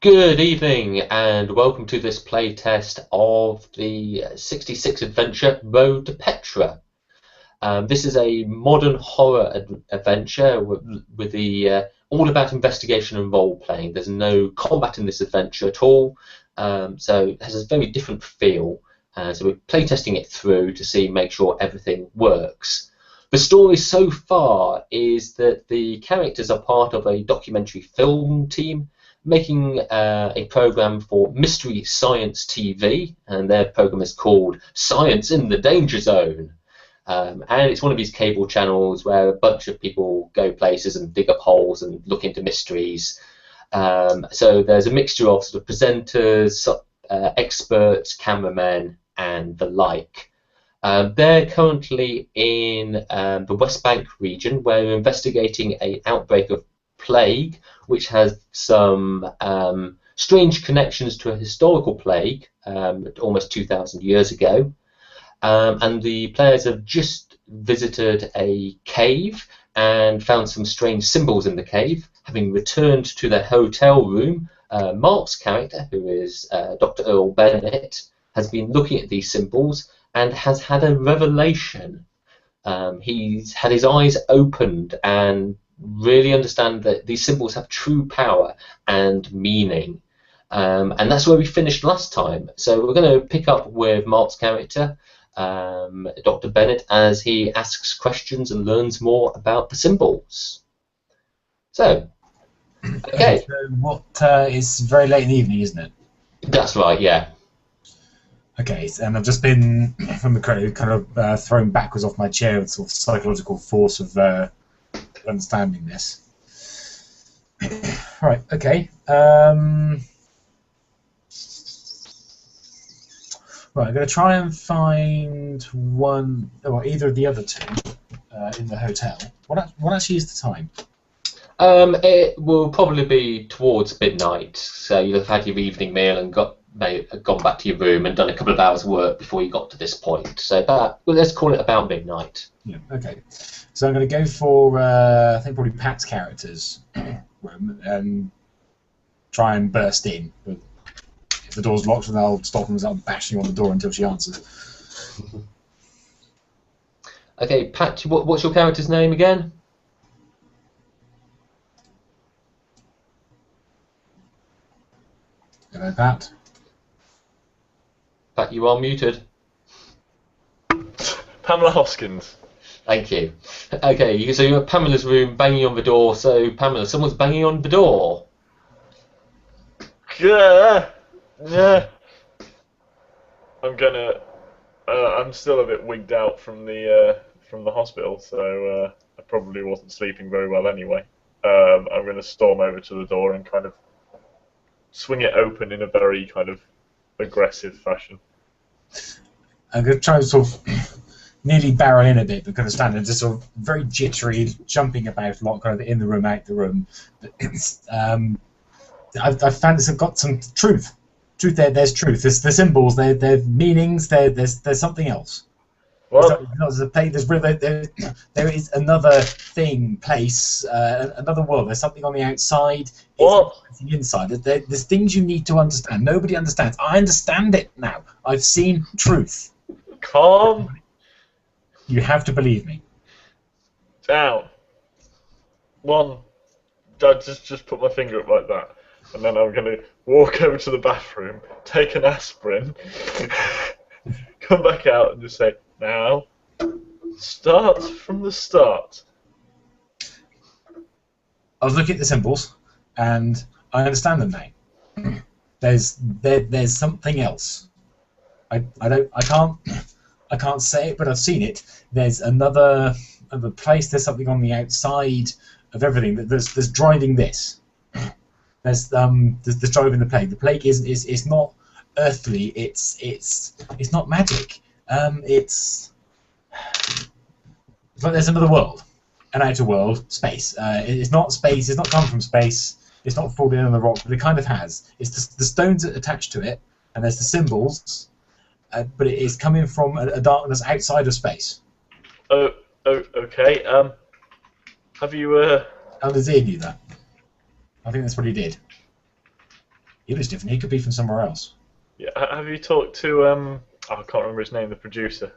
Good evening and welcome to this playtest of the 66 adventure Road to Petra. This is a modern horror adventure with the all about investigation and role playing. There's no combat in this adventure at all, so it has a very different feel. So we're playtesting it through to make sure everything works. The story so far is that the characters are part of a documentary film team making a program for Mystery Science TV, and their program is called Science in the Danger Zone. And it's one of these cable channels where a bunch of people go places and dig up holes and look into mysteries. So there's a mixture of sort of presenters, experts, cameramen, and the like. They're currently in the West Bank region, where we're investigating an outbreak of plague, which has some strange connections to a historical plague almost 2,000 years ago. And the players have just visited a cave and found some strange symbols in the cave. Having returned to their hotel room, Mark's character, who is Dr. Earl Bennett, has been looking at these symbols and has had a revelation. He's had his eyes opened and really understand that these symbols have true power and meaning. And that's where we finished last time. So we're going to pick up with Mark's character, Dr. Bennett, as he asks questions and learns more about the symbols. So, okay. So it's very late in the evening, isn't it? That's right, yeah. Okay, and I've just been, from the credit, kind of thrown backwards off my chair with sort of psychological force of understanding this. Right, okay. Right, I'm going to try and find one, or either of the other two in the hotel. What actually is the time? It will probably be towards midnight, so you'll have had your evening meal and gone back to your room and done a couple of hours' work before you got to this point. So let's call it about midnight. Yeah, okay. So I'm going to go for, I think probably Pat's character's room and try and burst in. But if the door's locked, then I'll stop and start bashing on the door until she answers. Okay, Pat, what's your character's name again? Hello, Pat. Pat, you are muted. Pamela Hoskins. Thank you. Okay, so you're at Pamela's room, banging on the door. So, Pamela, someone's banging on the door. Yeah. I'm still a bit wigged out from the hospital, so I probably wasn't sleeping very well anyway. I'm gonna storm over to the door and kind of swing it open in a very kind of aggressive fashion. I'm going to try and sort of nearly barrel in a bit, but kind of standing just sort of very jittery, jumping about a lot, kind of in the room, out the room. But it's, I've found it's got some truth. There's truth. There's the symbols. There's meanings. There's something else. Well, there is another thing, place, another world. There's something on the outside. What? The inside. There's things you need to understand. Nobody understands. I understand it now. I've seen truth. Calm You have to believe me. down. One. I just put my finger up like that, and then I'm gonna walk over to the bathroom, take an aspirin, come back out, and just say, "Now, start from the start." I was looking at the symbols, and I understand them now. There's something else. I can't say it, but I've seen it. There's another place. There's something on the outside of everything. There's driving this. There's driving the plague. The plague is not earthly. It's not magic. It's like there's another world, an outer world, space. It's not space. It's not come from space. It's not falling in on the rock, but it kind of has. It's the stones attached to it, and there's the symbols. But it is coming from a darkness outside of space. Oh, okay. Have you How does he do that? I think that's what he did. He looks different. He could be from somewhere else. Yeah. Have you talked to I can't remember his name, the producer,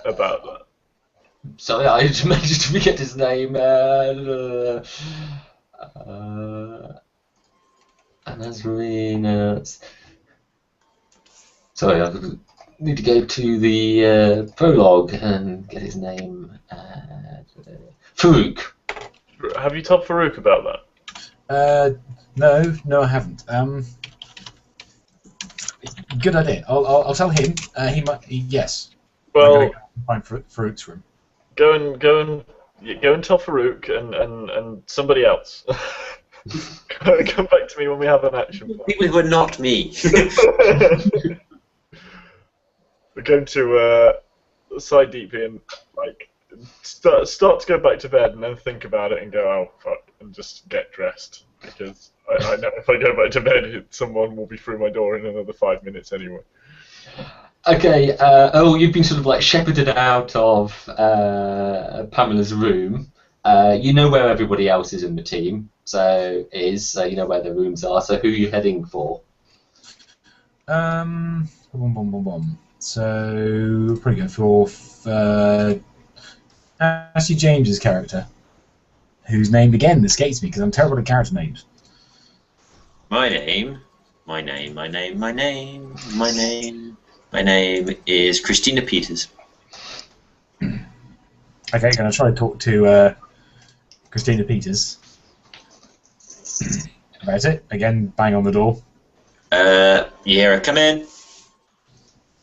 about that? Sorry, I just managed to forget his name. Nazarene. Sorry, I need to go to the prologue and get his name. Farouk. Have you told Farouk about that? No, I haven't. Good idea. I'll tell him. He might. Yes. Well, I'm going to find Farouk's room. Go and tell Farouk and somebody else. Come back to me when we have an action plan. People who are not me. We're going to side deep and like start to go back to bed and then think about it and go, oh fuck, and just get dressed, because I know if I go back to bed, someone will be through my door in another 5 minutes anyway. Okay, you've been sort of like shepherded out of Pamela's room. You know where everybody else is in the team, so you know where the rooms are. So who are you heading for? So probably go for Ashley James's character, whose name again escapes me because I'm terrible at character names. My name is Christina Peters. Okay, gonna try to talk to Christina Peters about it. Again, bang on the door. Yeah, come in.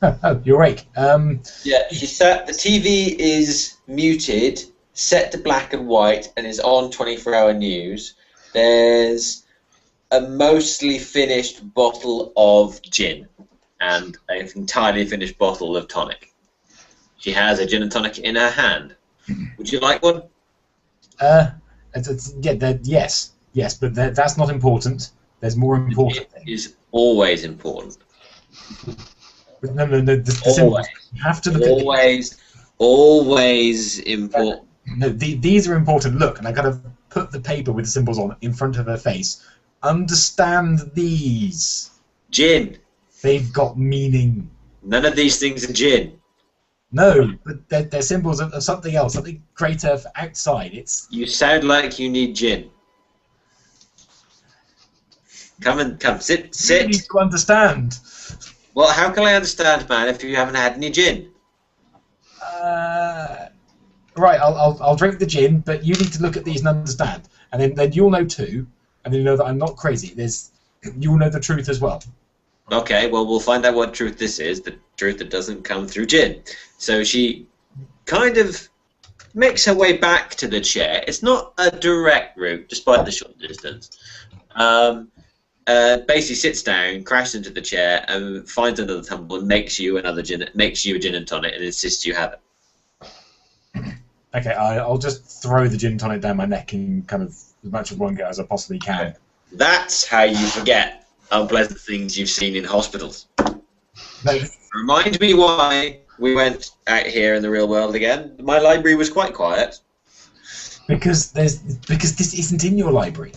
Oh, you're awake. Yeah, the TV is muted, set to black and white, and is on 24-hour news. There's a mostly finished bottle of gin and an entirely finished bottle of tonic. She has a gin and tonic in her hand. Would you like one? Yes, but that's not important. There's more important things. It is always important. But no. The symbols. You have to look at always important. No, these are important. Look, and I gotta put the paper with the symbols on in front of her face. Understand these. Gin. They've got meaning. None of these things are gin. No, but they're symbols of something else, something greater outside. You sound like you need gin. Come, sit. You need to understand. Well, how can I understand, man, if you haven't had any gin? Right, I'll drink the gin, but you need to look at these and understand, and then you'll know too, and then you know that I'm not crazy. You'll know the truth as well. Okay, well, we'll find out what truth this is, the truth that doesn't come through gin. So she kind of makes her way back to the chair. It's not a direct route, despite the short distance. Basically sits down, crashes into the chair, and finds another tumbler and makes you a gin and tonic and insists you have it. Okay, I'll just throw the gin and tonic down my neck in kind of as much of one go as I possibly can. That's how you forget unpleasant things you've seen in hospitals. No. Remind me why we went out here in the real world again. My library was quite quiet. Because this isn't in your library.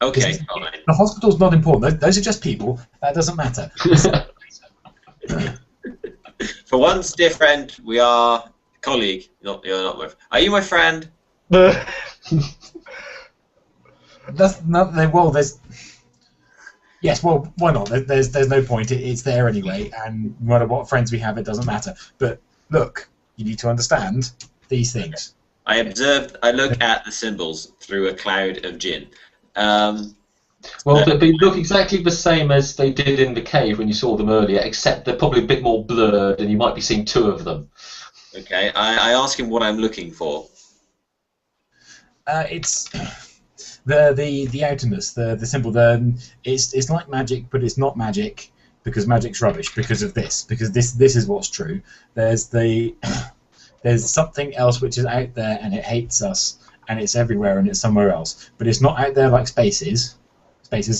Okay, fine. The hospital's not important. Those are just people. That doesn't matter. For once, dear friend, we are colleague. You're not my. Are you my friend? That's not. Well, there's. Yes, well, why not? There's no point. It's there anyway, and no matter what friends we have, it doesn't matter. But look, you need to understand these things. I look at the symbols through a cloud of gin. Well, they look exactly the same as they did in the cave when you saw them earlier, except they're probably a bit more blurred, and you might be seeing two of them. Okay, I ask him what I'm looking for. It's the outermost, the symbol. It's like magic, but it's not magic because magic's rubbish. Because of this, because this is what's true. There's something else which is out there, and it hates us, and it's everywhere, and it's somewhere else. But it's not out there like spaces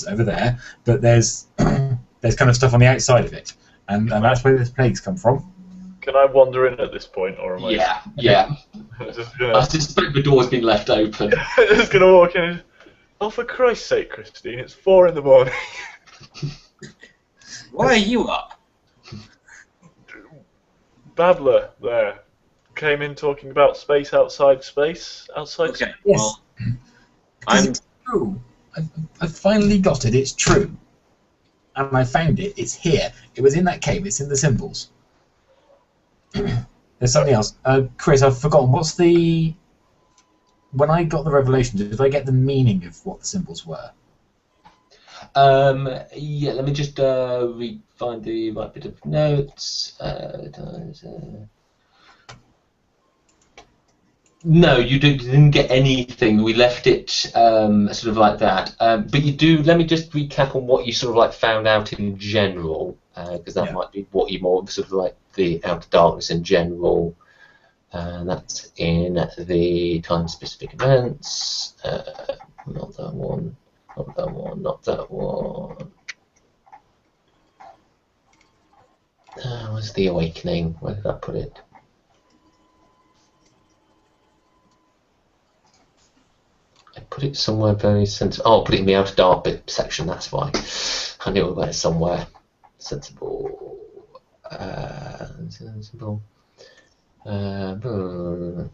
over there. But there's kind of stuff on the outside of it, and that's where the plagues come from. Can I wander in at this point, or am I? Yeah. Just gonna... I suspect the door's been left open. Just gonna walk in. Oh, for Christ's sake, Christine, it's 4 in the morning. Why are you up? Babbler there came in talking about space outside space. Outside Okay, Yes. well, Because I'm it's true. I finally got it. It's true. And I found it. It's here. It was in that cave. It's in the symbols. There's something else. Chris, I've forgotten. What's the... When I got the revelation, did I get the meaning of what the symbols were? Yeah, let me just find the right bit of notes. No, you didn't get anything. We left it sort of like that. But you do. Let me just recap on what you sort of like found out in general, because that might be what you more sort of like the outer darkness in general. That's in the time-specific events. Not that one. Not that one. Not that one. Where's the awakening? Where did I put it? I put it somewhere very sensible. Oh, I put it in the outer dark bit section. That's why. I knew it was somewhere sensible. Sensible. No,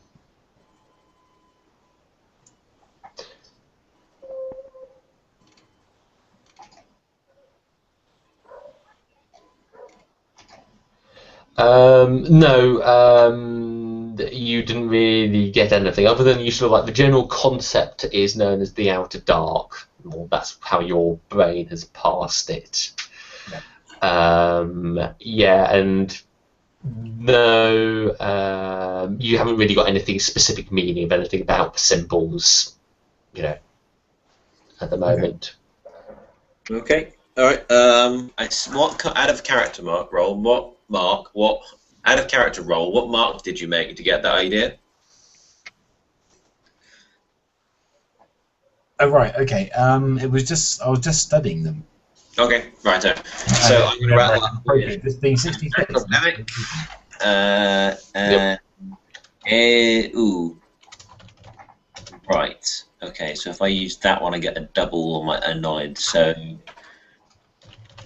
you didn't really get anything other than you sort of like the general concept is known as the outer dark. Well, that's how your brain has passed it. Yeah, and no, you haven't really got anything specific meaning of anything about the symbols, you know, at the moment. okay. All right. What out of character roll? What out of character roll? What mark did you make to get that idea? Oh, right. Okay. It was just... I was just studying them. Okay, right. So I'm going to rattle up. This being 66. Ooh. Right. Okay, so if I use that one, I get a double on my knowledge. So,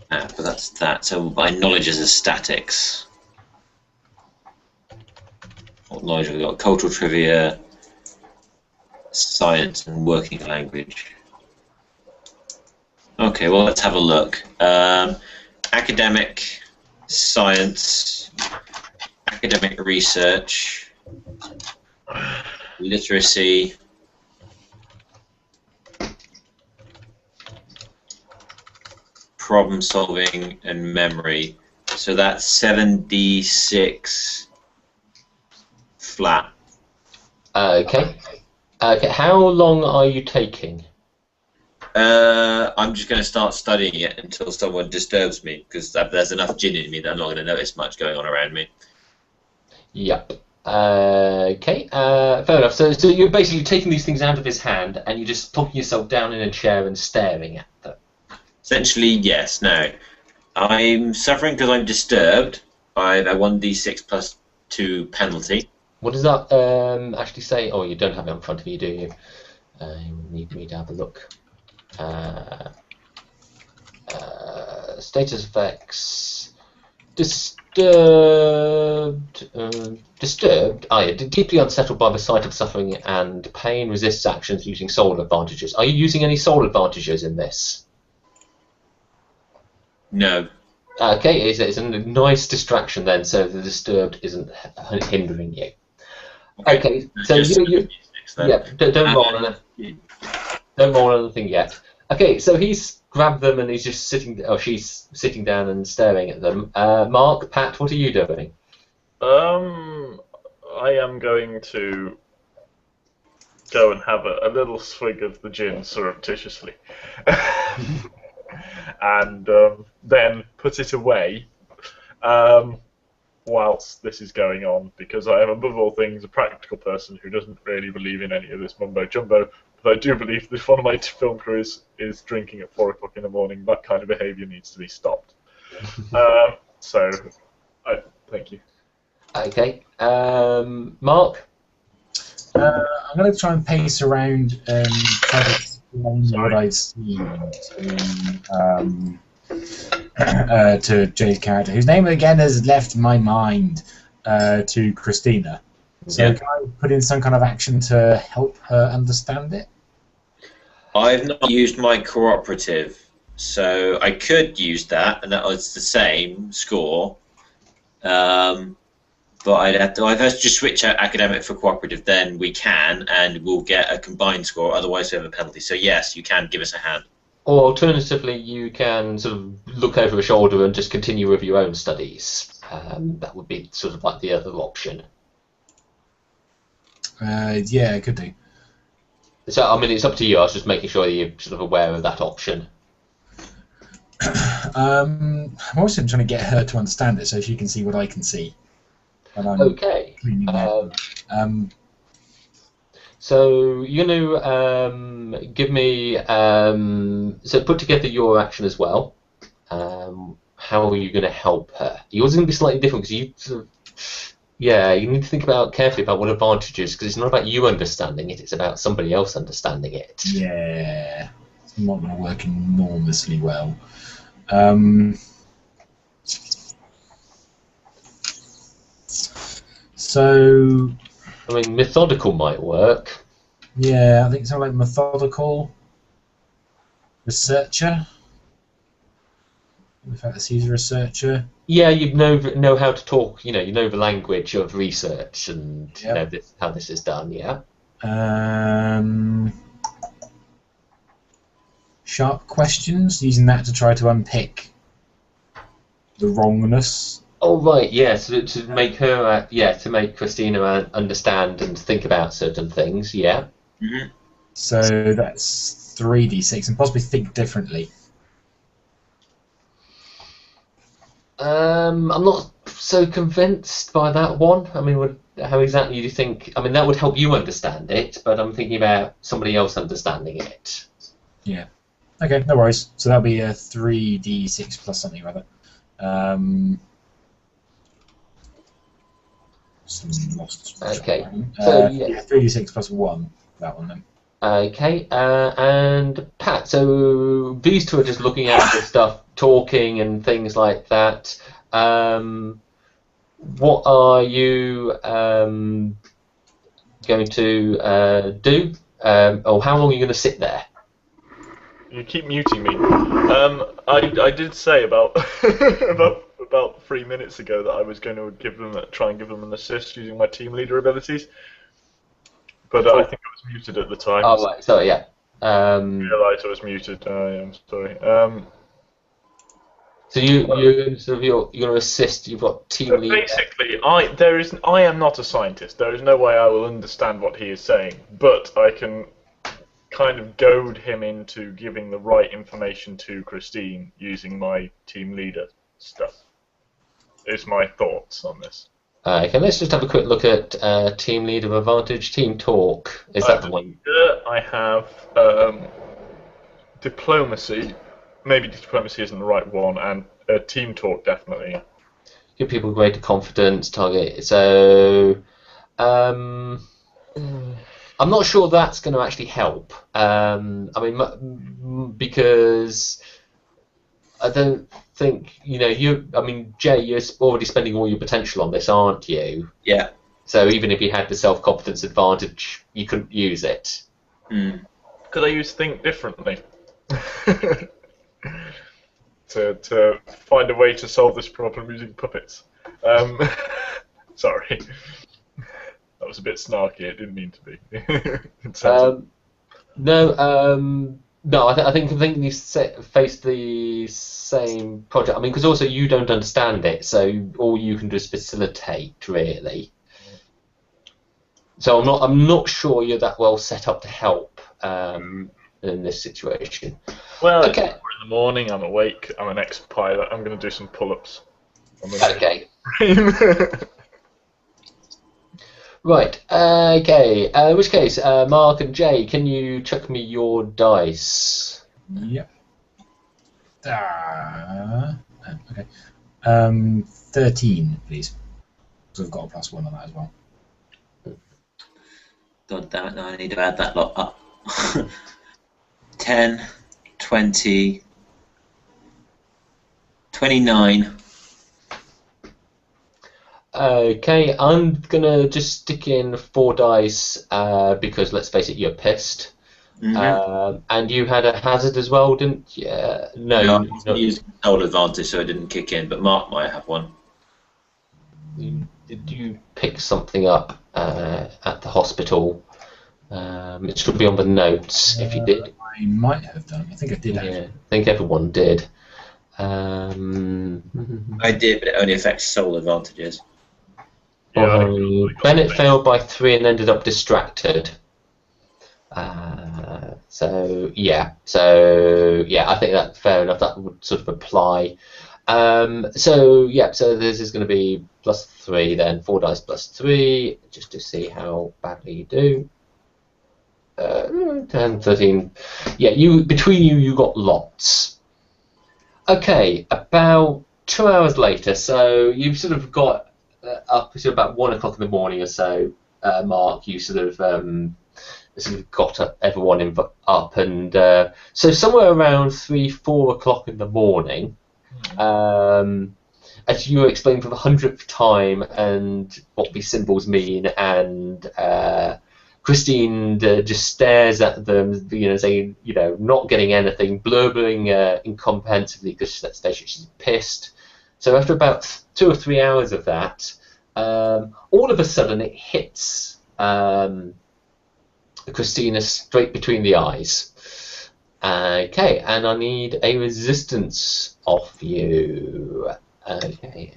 but that's that. So my knowledge is a statics. What knowledge have we got? Cultural trivia, science, and working language. Okay, well, let's have a look. Academic, science, academic research, literacy, problem solving, and memory. So that's 7d6 flat. Okay. Okay. How long are you taking? I'm just going to start studying it until someone disturbs me, because there's enough gin in me that I'm not going to notice much going on around me. Yep. Okay. Fair enough. So you're basically taking these things out of his hand, and you're just plopping yourself down in a chair and staring at them. Essentially, yes. Now, I'm suffering because I'm disturbed. I have a 1d6 plus 2 penalty. What does that actually say? Oh, you don't have it in front of you, do you? You need me to have a look. Status effects. Disturbed. Disturbed. Yeah, deeply unsettled by the sight of suffering and pain. Resists actions using soul advantages. Are you using any soul advantages in this? No. Okay, it's a nice distraction then, so the disturbed isn't hindering you. Okay, so you yeah, don't roll anything. Don't roll anything yet. Okay, so he's grabbed them and he's just sitting, or she's sitting down and staring at them. Mark, Pat, what are you doing? I am going to go and have a little swig of the gin surreptitiously. And then put it away whilst this is going on, because I am above all things a practical person who doesn't really believe in any of this mumbo jumbo, but I do believe that if one of my film crew is drinking at 4 o'clock in the morning, that kind of behaviour needs to be stopped. So, thank you. Okay, Mark? I'm going to try and pace around explain what I've seen to Jay's character, whose name again has left my mind, to Christina. So Yeah. can I put in some kind of action to help her understand it? I've not used my cooperative, so I could use that, and that was the same score. But I'd have to just switch out academic for cooperative, then we can, and we'll get a combined score, otherwise we have a penalty. So yes, you can give us a hand. Or alternatively, you can sort of look over your shoulder and just continue with your own studies. That would be sort of like the other option. Yeah, I could do. So, I mean, it's up to you. I was just making sure you're sort of aware of that option. I'm also trying to get her to understand it so she can see what I can see. And I'm Okay. cleaning it. So you're gonna give me so put together your action as well. How are you going to help her? Yours is going to be slightly different because you sort of, yeah, you need to think about carefully about what advantages, because it's not about you understanding it; it's about somebody else understanding it. Yeah, it's not going to work enormously well. So, I mean, methodical might work. yeah, I think something like methodical, researcher. In fact, he's a researcher. Yeah, you know how to talk. You know the language of research, and Yep. you know how this is done. Yeah. Sharp questions, using that to try to unpick the wrongness. Oh right, yeah. So to make her, to make Christina understand and think about certain things. Yeah. Mm-hmm. So that's 3d6, and possibly think differently. I'm not so convinced by that one. I mean, how exactly do you think? I mean, that would help you understand it, but I'm thinking about somebody else understanding it. Yeah. Okay, no worries. So that'll be a 3d6 plus something or other. Okay. So yeah. 3d6 plus 1. That one then. Okay, and Pat, so these two are just looking at the stuff, talking and things like that. What are you going to do? Or how long are you going to sit there? You keep muting me. I did say about about 3 minutes ago that I was going to try and give them an assist using my team leader abilities. But I think I was muted at the time. Oh, right, sorry, yeah. I realised I was muted. I'm sorry. So you're going to assist. You've got team leader. Basically, I am not a scientist. There is no way I will understand what he is saying, but I can kind of goad him into giving the right information to Christine using my team leader stuff. Is my thoughts on this. Okay, let's just have a quick look at team leader advantage, team talk. Is that the one? I have diplomacy. Maybe diplomacy isn't the right one, and team talk definitely. Give people greater confidence. Target. So, I'm not sure that's going to actually help. I mean, because I don't think Jay, you're already spending all your potential on this, aren't you? Yeah. So even if you had the self-confidence advantage, you couldn't use it. Could I use think differently? to find a way to solve this problem using puppets. Sorry. That was a bit snarky, it didn't mean to be. No, I think you face the same project. I mean, because also you don't understand it, so all you can do is facilitate, really. So I'm not sure you're that well set up to help in this situation. Well, okay. It's 4 in the morning, I'm awake, I'm an ex-pilot, I'm going to do some pull-ups. Okay. Right, okay. In which case, Mark and Jay, can you chuck me your dice? Yep. Okay. 13, please. So I've got a +1 on that as well. God damn it, now I need to add that lot up. 10, 20, 29. Okay, I'm gonna just stick in 4 dice because let's face it, you're pissed. And you had a hazard as well, didn't you? No, No, you, I used control advantage, so it didn't kick in, but Mark might have one. did you pick something up at the hospital? It should be on the notes if you did. I might have done. I think I did. Yeah, Actually. I think everyone did. I did, but it only affects soul advantages. Yeah, I think Bennett failed by 3 and ended up distracted. So yeah, I think that's fair enough. That would sort of apply. So this is going to be +3 then. 4 dice +3, just to see how badly you do. 10, 13. Yeah, between you got lots. Okay, about 2 hours later, so you've sort of got up to about 1 o'clock in the morning or so, Mark. You sort of got everyone up, and so somewhere around 3, 4 o'clock in the morning, as you explain for the 100th time and what these symbols mean, and Christine just stares at them, saying, not getting anything, blurbering incomprehensibly because let's face it, she's pissed. So after about 2 or 3 hours of that, all of a sudden it hits Christina straight between the eyes. Okay, and I need a resistance off you. Okay.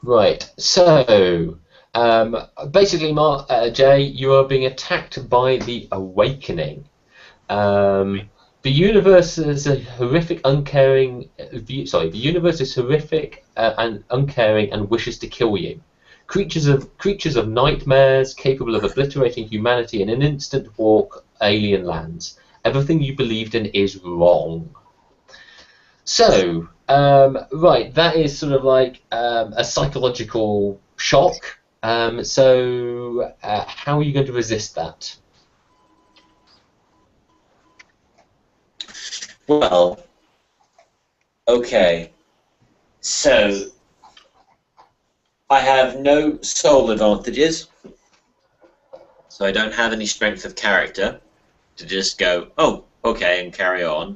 Right, so basically, Jay, you are being attacked by the Awakening. The universe is a horrific, uncaring. The universe is horrific and uncaring, and wishes to kill you. Creatures of nightmares, capable of obliterating humanity in an instant walk alien lands. Everything you believed in is wrong. So, right, that is sort of like a psychological shock. So, how are you going to resist that? Well, okay. So, I have no soul advantages, so I don't have any strength of character to just go, oh, okay, and carry on.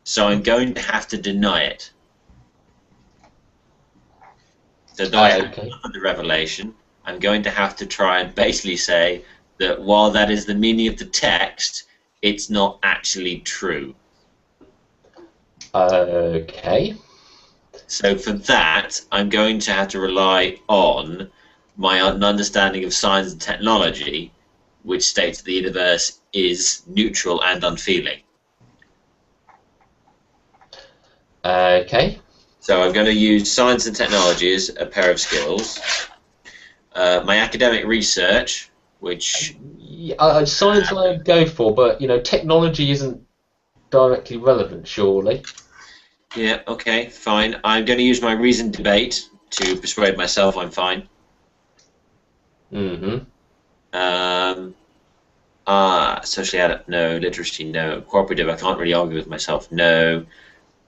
So I'm going to have to deny it. So though I have the revelation, I'm going to have to try and basically say that while that is the meaning of the text, it's not actually true. Okay. So for that, I'm going to have to rely on my understanding of science and technology, which states that the universe is neutral and unfeeling. Okay. So I'm going to use science and technology as a pair of skills. My academic research, which... Science I'd go for, but, technology isn't directly relevant, surely. Yeah, okay, fine. I'm going to use my reasoned debate to persuade myself I'm fine. Mm-hmm. Socially adept, no. Literacy, no. Cooperative, I can't really argue with myself, no.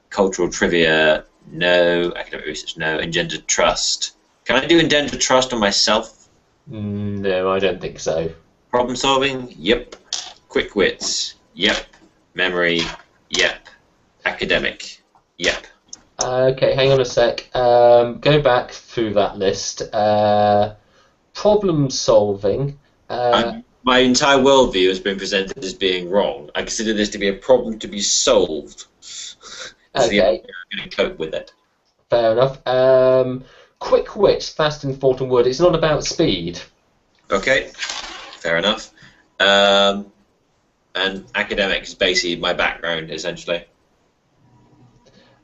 Cultural trivia, no. Academic research, no. Engendered trust. Can I do engendered trust on myself? No, I don't think so. Problem solving? Yep. Quick wits? Yep. Memory? Yep. Academic? Yep. Okay, hang on a sec. Go back through that list. Problem solving. My entire worldview has been presented as being wrong. I consider this to be a problem to be solved. Okay. I'm going to cope with it. Fair enough. Quick wit, fast and thought and word. It's not about speed. Okay. Fair enough. And academic is basically my background, essentially.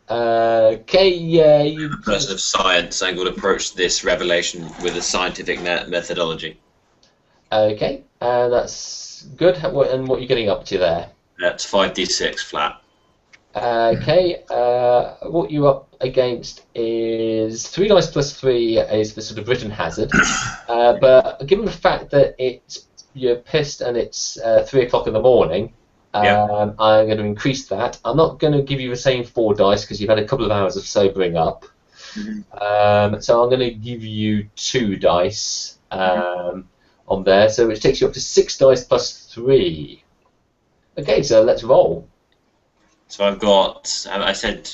Okay, yeah. I'm a person of science. I would approach this revelation with a scientific methodology. Okay, that's good. And what are you getting up to there? That's 5d6 flat. Okay, what you're up against is 3 dice plus 3 is the sort of written hazard, but given the fact that it's you're pissed and it's 3 o'clock in the morning, Yeah. I'm going to increase that. I'm not going to give you the same 4 dice because you've had a couple of hours of sobering up. So I'm going to give you 2 dice on there, so which takes you up to 6 dice plus 3. Okay, so let's roll. So I've got, I said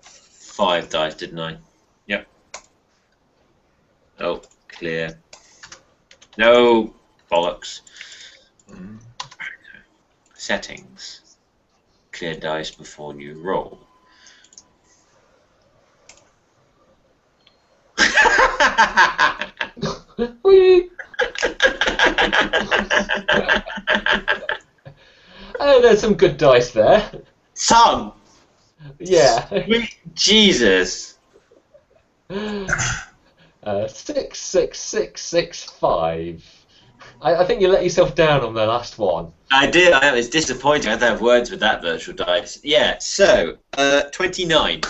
5 dice, didn't I? Yep. Oh, clear. No bollocks. Settings. Clear dice before new roll. Whee! Oh, there's some good dice there. Some. Yeah. Jesus. 6, 6, 6, 6, 5. I think you let yourself down on the last one. I did. I was disappointing. I had to have words with that virtual dice. Yeah. So 29.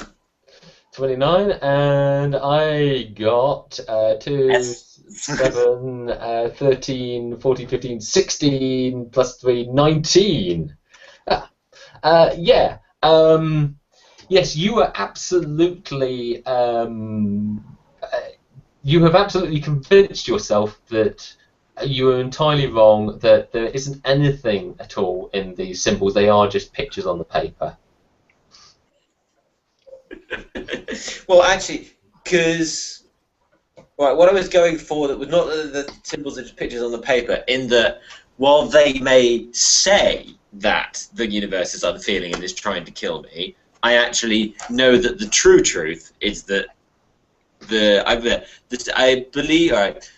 29, and I got 2, Yes. 7, 13, 14, 15, 16, plus 3, 19. Yeah. Yes, you were absolutely. You have absolutely convinced yourself that you are entirely wrong, that there isn't anything at all in these symbols. They are just pictures on the paper. Well, actually, because what I was going for that was not the symbols are just pictures on the paper. In that, while they may say that the universe is unfeeling and is trying to kill me, I actually know that the true truth is that I believe. All right.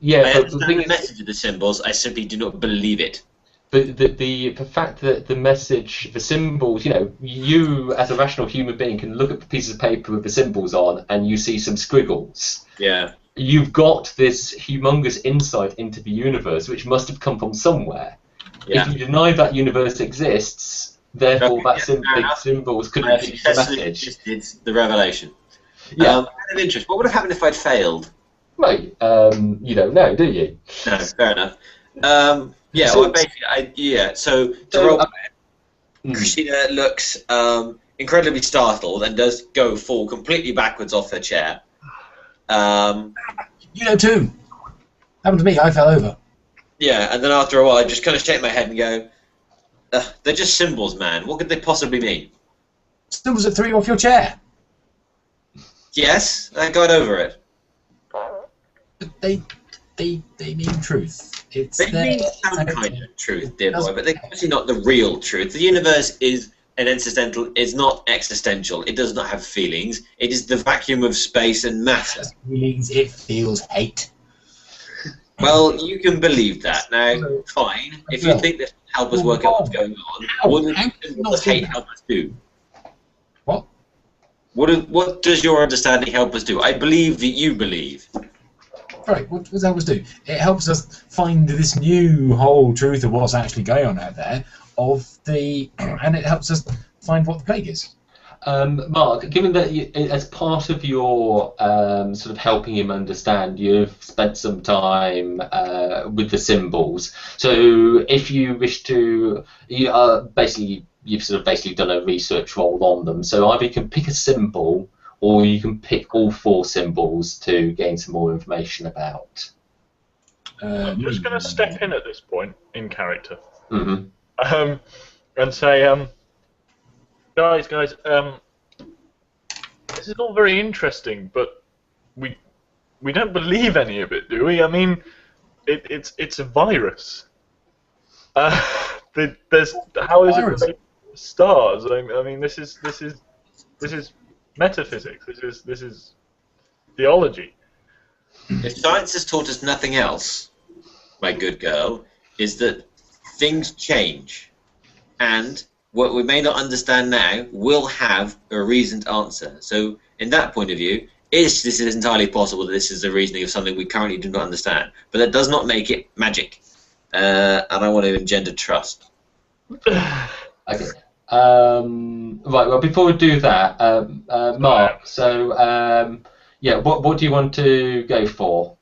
Yeah, I but the understand thing the is, message of the symbols. I simply do not believe it. the fact that the message, the symbols, you as a rational human being can look at the pieces of paper with the symbols on and you see some squiggles. Yeah. You've got this humongous insight into the universe, which must have come from somewhere. Yeah. If you deny that universe exists, therefore Okay, that fair the enough. symbols I couldn't have give you the successfully message. resisted the revelation. Yeah, Out of interest, what would have happened if I'd failed? right. You don't know, do you? No, fair enough. Yeah, So- well, basically, so to So, roll, mm. Christina looks incredibly startled and does fall completely backwards off her chair. You know too. Happened to me. I fell over. Yeah, and then after a while, I just kind of shake my head and go, "They're just symbols, man. What could they possibly mean?" Symbols that threw you off your chair. Yes, I got over it. But they mean truth. It's They mean some kind of truth, dear boy, but they're obviously not the real truth. The universe is not existential. It does not have feelings. It is the vacuum of space and matter. Feelings. It feels hate. Well, you can believe that. Now, fine. If you think this will help us work out what's going on, what does hate help us do? What? What does your understanding help us do? I believe that you believe. Right, what does that help us do? It helps us find this new whole truth of what's actually going on out there, and it helps us find what the plague is. Mark, given that as part of your sort of helping him understand, you've spent some time with the symbols. So if you wish to, you've sort of basically done a research roll on them. So either you can pick a symbol, or you can pick all 4 symbols to gain some more information about. I'm just going to step in at this point in character, Mm-hmm. and say, guys, this is all very interesting, but we don't believe any of it, do we? I mean, it's a virus. There's how is it related to stars? I mean, this is metaphysics. This is theology. If science has taught us nothing else, my good girl, is that things change, and what we may not understand now will have a reasoned answer. So, in that point of view, this is entirely possible that this is the reasoning of something we currently do not understand. But that does not make it magic, and I want to engender trust. Okay. Right. Well, before we do that, Mark. So, yeah, what do you want to go for?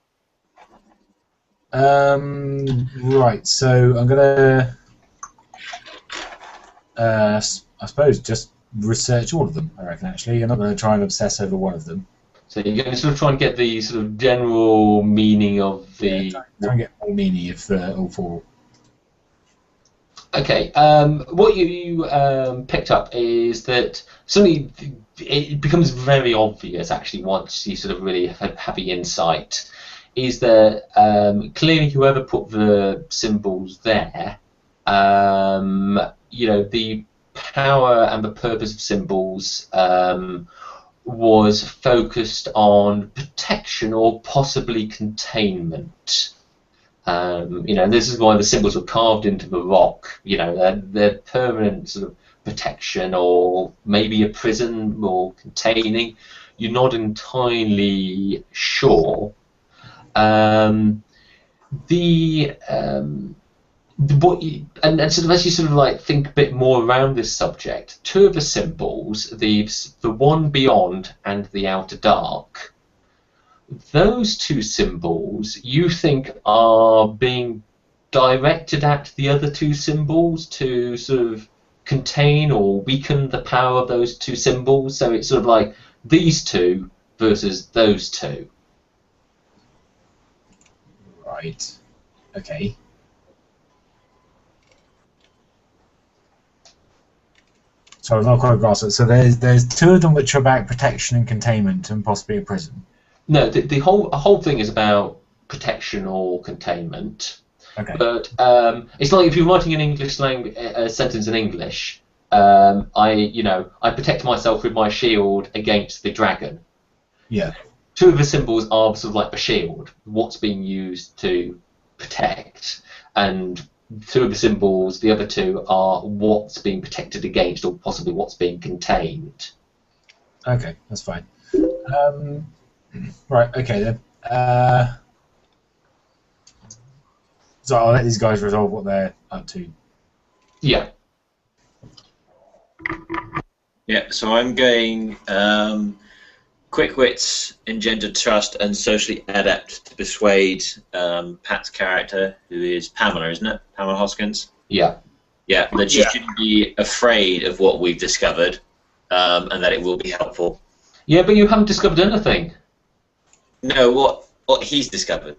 Right. So I'm gonna, I suppose, just research all of them. I reckon. Actually, I'm not going to try and obsess over one of them. So you're going to sort of try and get the sort of general meaning of the. Yeah, try and get more meaning of all four. Okay. What you picked up is that suddenly it becomes very obvious, actually, once you sort of really have the insight, is that clearly whoever put the symbols there, the power and the purpose of symbols was focused on protection or possibly containment. This is why the symbols were carved into the rock. They're permanent sort of protection, or maybe a prison or containing. You're not entirely sure. And sort of as you sort of like think a bit more around this subject, two of the symbols, the one beyond and the outer dark, those two symbols you think are being directed at the other two symbols to sort of contain or weaken the power of those two symbols. So it's sort of like these two versus those two. Right. Okay. So I've not quite grasped it. So there's two of them which are about protection and containment and possibly a prison. No, the whole thing is about protection or containment. Okay. But it's like if you're writing an English sentence in English, I protect myself with my shield against the dragon. Yeah. Two of the symbols are sort of like the shield, what's being used to protect, and two of the symbols, the other two, are what's being protected against or possibly what's being contained. Okay, that's fine. Right, okay then. So I'll let these guys resolve what they're up to. Yeah. Yeah, so I'm going quick wits, engender trust, and socially adept to persuade Pat's character, who is Pamela, isn't it? Pamela Hoskins? Yeah. Yeah, that she shouldn't be afraid of what we've discovered, and that it will be helpful. Yeah, but you haven't discovered anything. No, what he's discovered.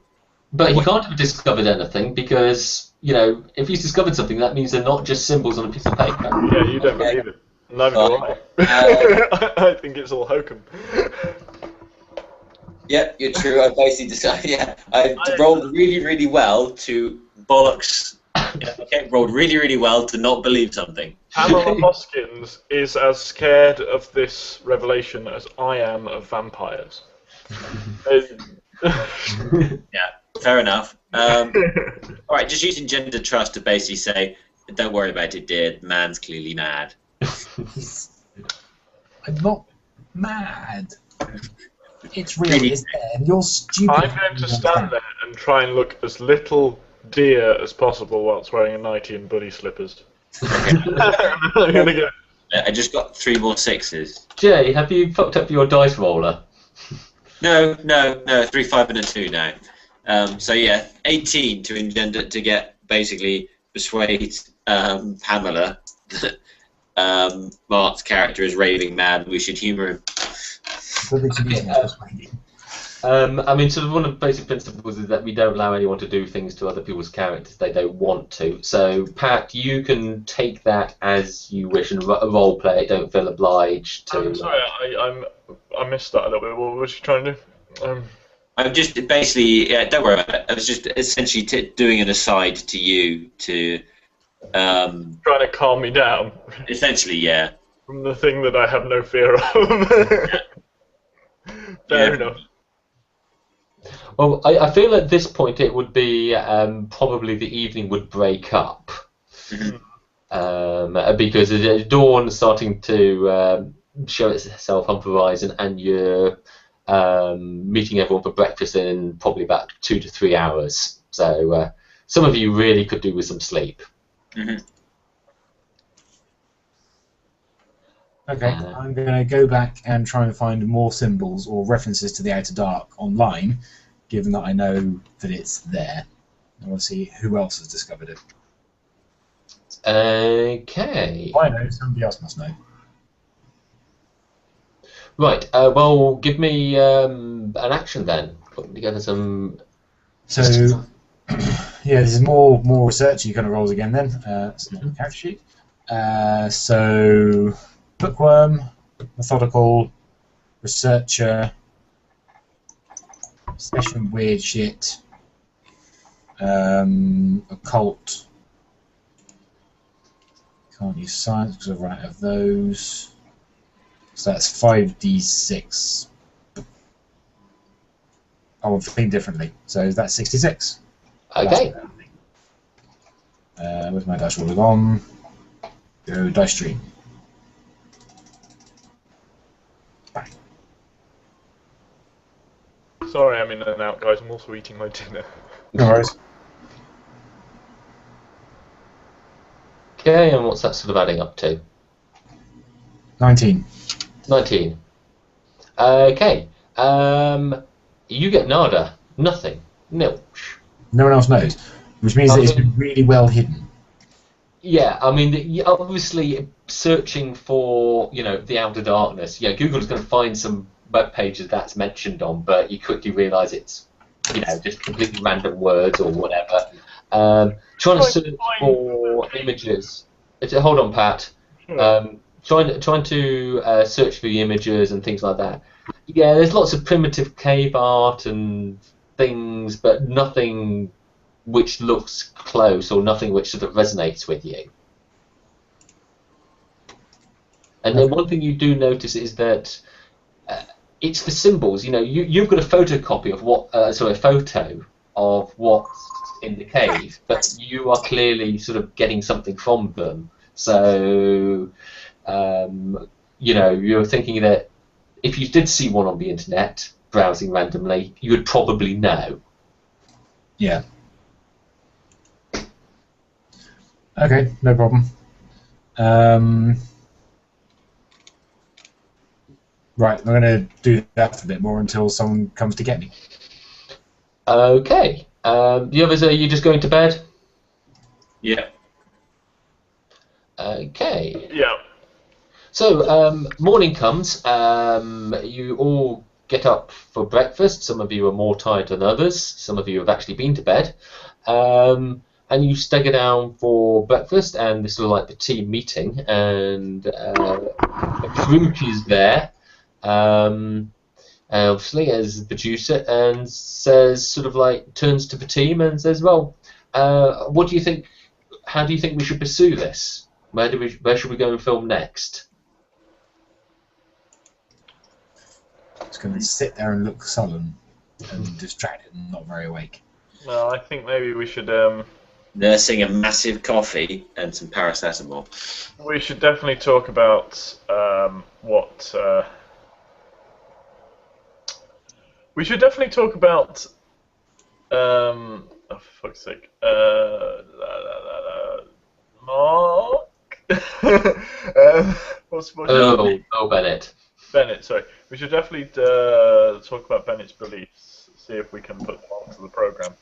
But he can't have discovered anything because, if he's discovered something, that means they're not just symbols on a piece of paper. Yeah, you don't believe it. Neither do I. I think it's all hokum. Yeah, you're true. I basically decided. Yeah, I rolled really, really well to bollocks. Okay, rolled really, really well to not believe something. Pamela Hoskins is as scared of this revelation as I am of vampires. Yeah, fair enough. All right, just using gender trust to basically say, don't worry about it, dear. The man's clearly mad. I'm not mad. It's real, it's there, and you're stupid. I'm going to stand there and try and look as little dear as possible whilst wearing a nightie and buddy slippers. I'm going to go. I just got 3 more 6s. Jay, have you fucked up your dice roller? No, 3, 5, and a 2 now. So yeah, 18 to engender to get basically persuade Pamela that Mark's character is raving mad. We should humour him. I mean, sort of one of the basic principles is that we don't allow anyone to do things to other people's characters they don't want to. So, Pat, you can take that as you wish and role play it. Don't feel obliged to. I'm sorry, I missed that a little bit. What was you trying to do? I'm just basically, don't worry about it. I was just essentially doing an aside to you to. Trying to calm me down. Essentially, yeah. From the thing that I have no fear of. Fair enough. Well, I feel at this point it would be probably the evening would break up because the dawn's starting to show itself on the horizon, and you're meeting everyone for breakfast in probably about 2 to 3 hours. So some of you really could do with some sleep. Okay, I'm going to go back and try and find more symbols or references to the Outer Dark online, given that I know that it's there. I want to see who else has discovered it. Okay. I know, somebody else must know. Right. Well, give me an action then. Putting together some. So, yeah, this is more research. You kind of rolls again then. It's not the character sheet. So, bookworm, methodical, researcher, session weird shit, occult. Can't use science because I've run out of those. So that's 5d6. I'm thinking differently. So that's 66. Okay. Where's my dice roller gone? Go dice stream. Bang. Sorry, I'm in and out, guys. I'm also eating my dinner. No worries. Okay, and what's that sort of adding up to? 19. 19. Okay. You get nada. Nothing. Nilch. No one else knows, which means that it's been really well hidden. Yeah, I mean, obviously, searching for, the outer darkness, Google's going to find some web pages that's mentioned on, but you quickly realise it's, just completely random words or whatever. Trying to search for images. Hold on, Pat. Trying to search for the images and things like that. Yeah, there's lots of primitive cave art and things, but nothing which looks close or nothing which sort of resonates with you. And then one thing you do notice is that it's for symbols. You've got a photocopy of a photo of what's in the cave, but you are clearly sort of getting something from them. So, you're thinking that if you did see one on the internet browsing randomly, you would probably know. Yeah. Okay, no problem. Right, I'm going to do that for a bit more until someone comes to get me. Okay. The others, are you just going to bed? Yeah. Okay. Yeah. So, morning comes. You all get up for breakfast. Some of you are more tired than others. Some of you have actually been to bed. And you stagger down for breakfast, and this is like the team meeting, and Grimke is there, obviously as the producer, and says, sort of like, turns to the team and says, well, what do you think, how do you think we should pursue this? Where should we go and film next? It's going to sit there and look sullen and distracted and not very awake. Well, I think maybe we should Nursing a massive coffee and some paracetamol. we should definitely talk about what we should definitely talk about oh, for fuck's sake, Mark. What's Bennett. Bennett, sorry. We should definitely talk about Bennett's beliefs, see if we can put them onto the programme.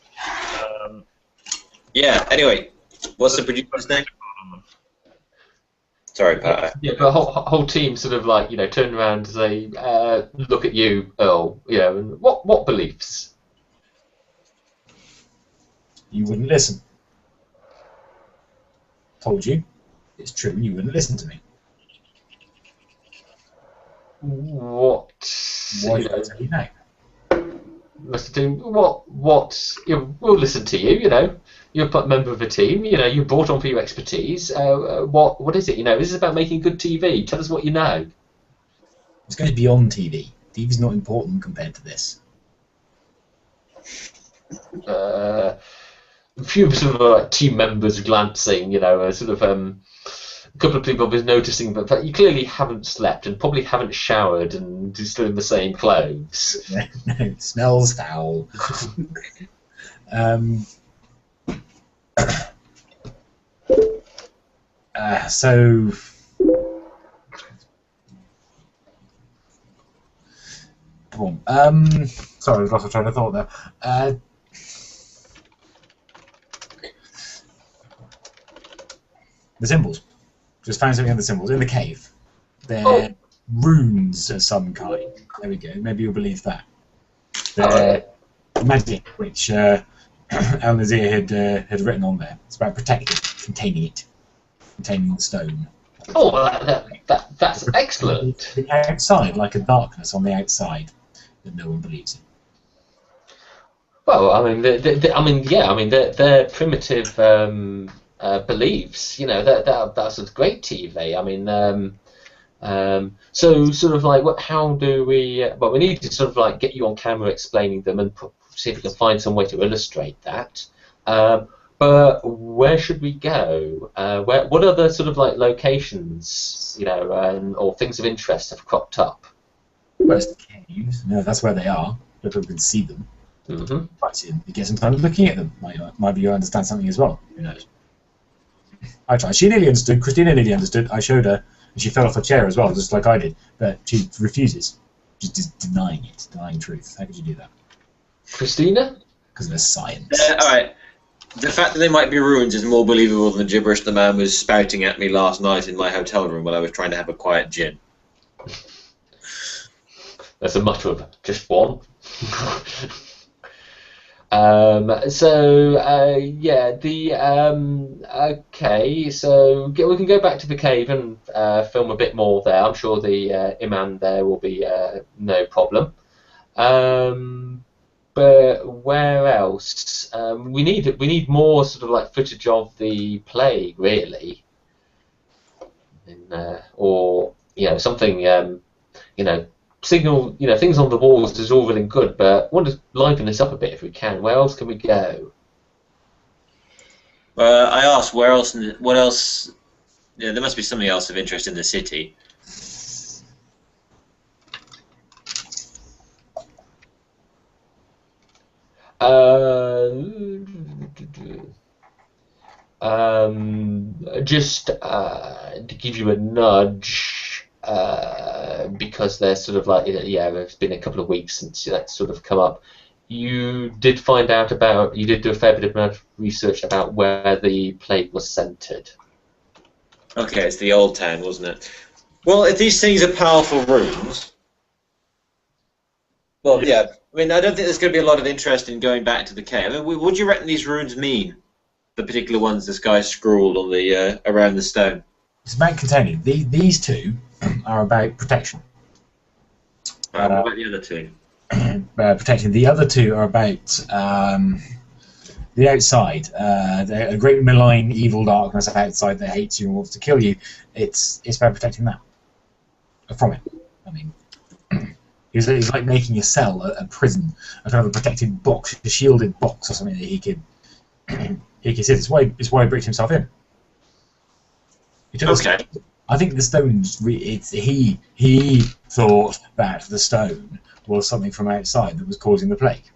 Yeah, anyway, what's the producer's name? Sorry, Pat. Yeah, but the whole team sort of like, turn around and say, look at you, Earl, and what beliefs? You wouldn't listen. Told you. It's true, you wouldn't listen to me. What? Why did I tell you no? Listen to what? We'll listen to you. You're a member of the team. You're brought on for your expertise. What is it? This is about making good TV. Tell us what you know. It's going to be on TV. TV's not important compared to this. A few sort of like team members glancing. Sort of a couple of people was noticing that you clearly haven't slept and probably haven't showered and you're still in the same clothes. It smells foul. So sorry, I lost my train of thought there. The symbols. Just found something on the symbols in the cave. They're Oh. runes of some kind. There we go. Maybe you'll believe that. Oh, They're magic, which Al Nazir had written on there. It's about protecting, containing the stone. Oh, that's excellent. The outside, like a darkness on the outside that no one believes in. Well, I mean, they're primitive beliefs. You know, that's a great TV. I mean, so sort of like, how do we? Well, we need to sort of like get you on camera explaining them and see if we can find some way to illustrate that. But where should we go? What other sort of like locations, you know, or things of interest have cropped up? Where's the caves? No, that's where they are. People can see them. Mm-hmm. But you get some time looking at them. Maybe you understand something as well. Who knows? I tried. She nearly understood. Christina nearly understood. I showed her, and she fell off her chair as well, just like I did. But she refuses. She's just denying it, denying truth. How could you do that? Christina? Because there's science. Alright. The fact that they might be ruins is more believable than the gibberish the man was spouting at me last night in my hotel room while I was trying to have a quiet gin. That's a matter of just one. Okay, so we can go back to the cave and film a bit more there. I'm sure the Iman there will be no problem. But where else? We need more sort of like footage of the plague, really, or you know something. You know, signal. You know, things on the walls is all really good, but I want to liven this up a bit if we can. Where else can we go? I asked where else. What else? Yeah, there must be something else of interest in the city. Just to give you a nudge, because they're sort of like, yeah, it's been a couple of weeks since that's sort of come up. You did find out about, you did do a fair bit of research about where the plague was centered. Okay, it's the old town, wasn't it? Well, if these things are powerful runes, well, yeah. I mean, I don't think there's going to be a lot of interest in going back to the cave. I mean, what do you reckon these runes mean? The particular ones this guy scrawled on the around the stone. It's about containing. These two are about protection. What about the other two? Protecting. The other two are about the outside. A great malign, evil darkness outside that hates you and wants to kill you. It's about protecting that from it. I mean, it's like making a cell, a prison, a kind of a protected box, a shielded box or something that he could sit. It's why he bricked himself in. Okay. I think the stones. He thought that the stone was something from outside that was causing the plague.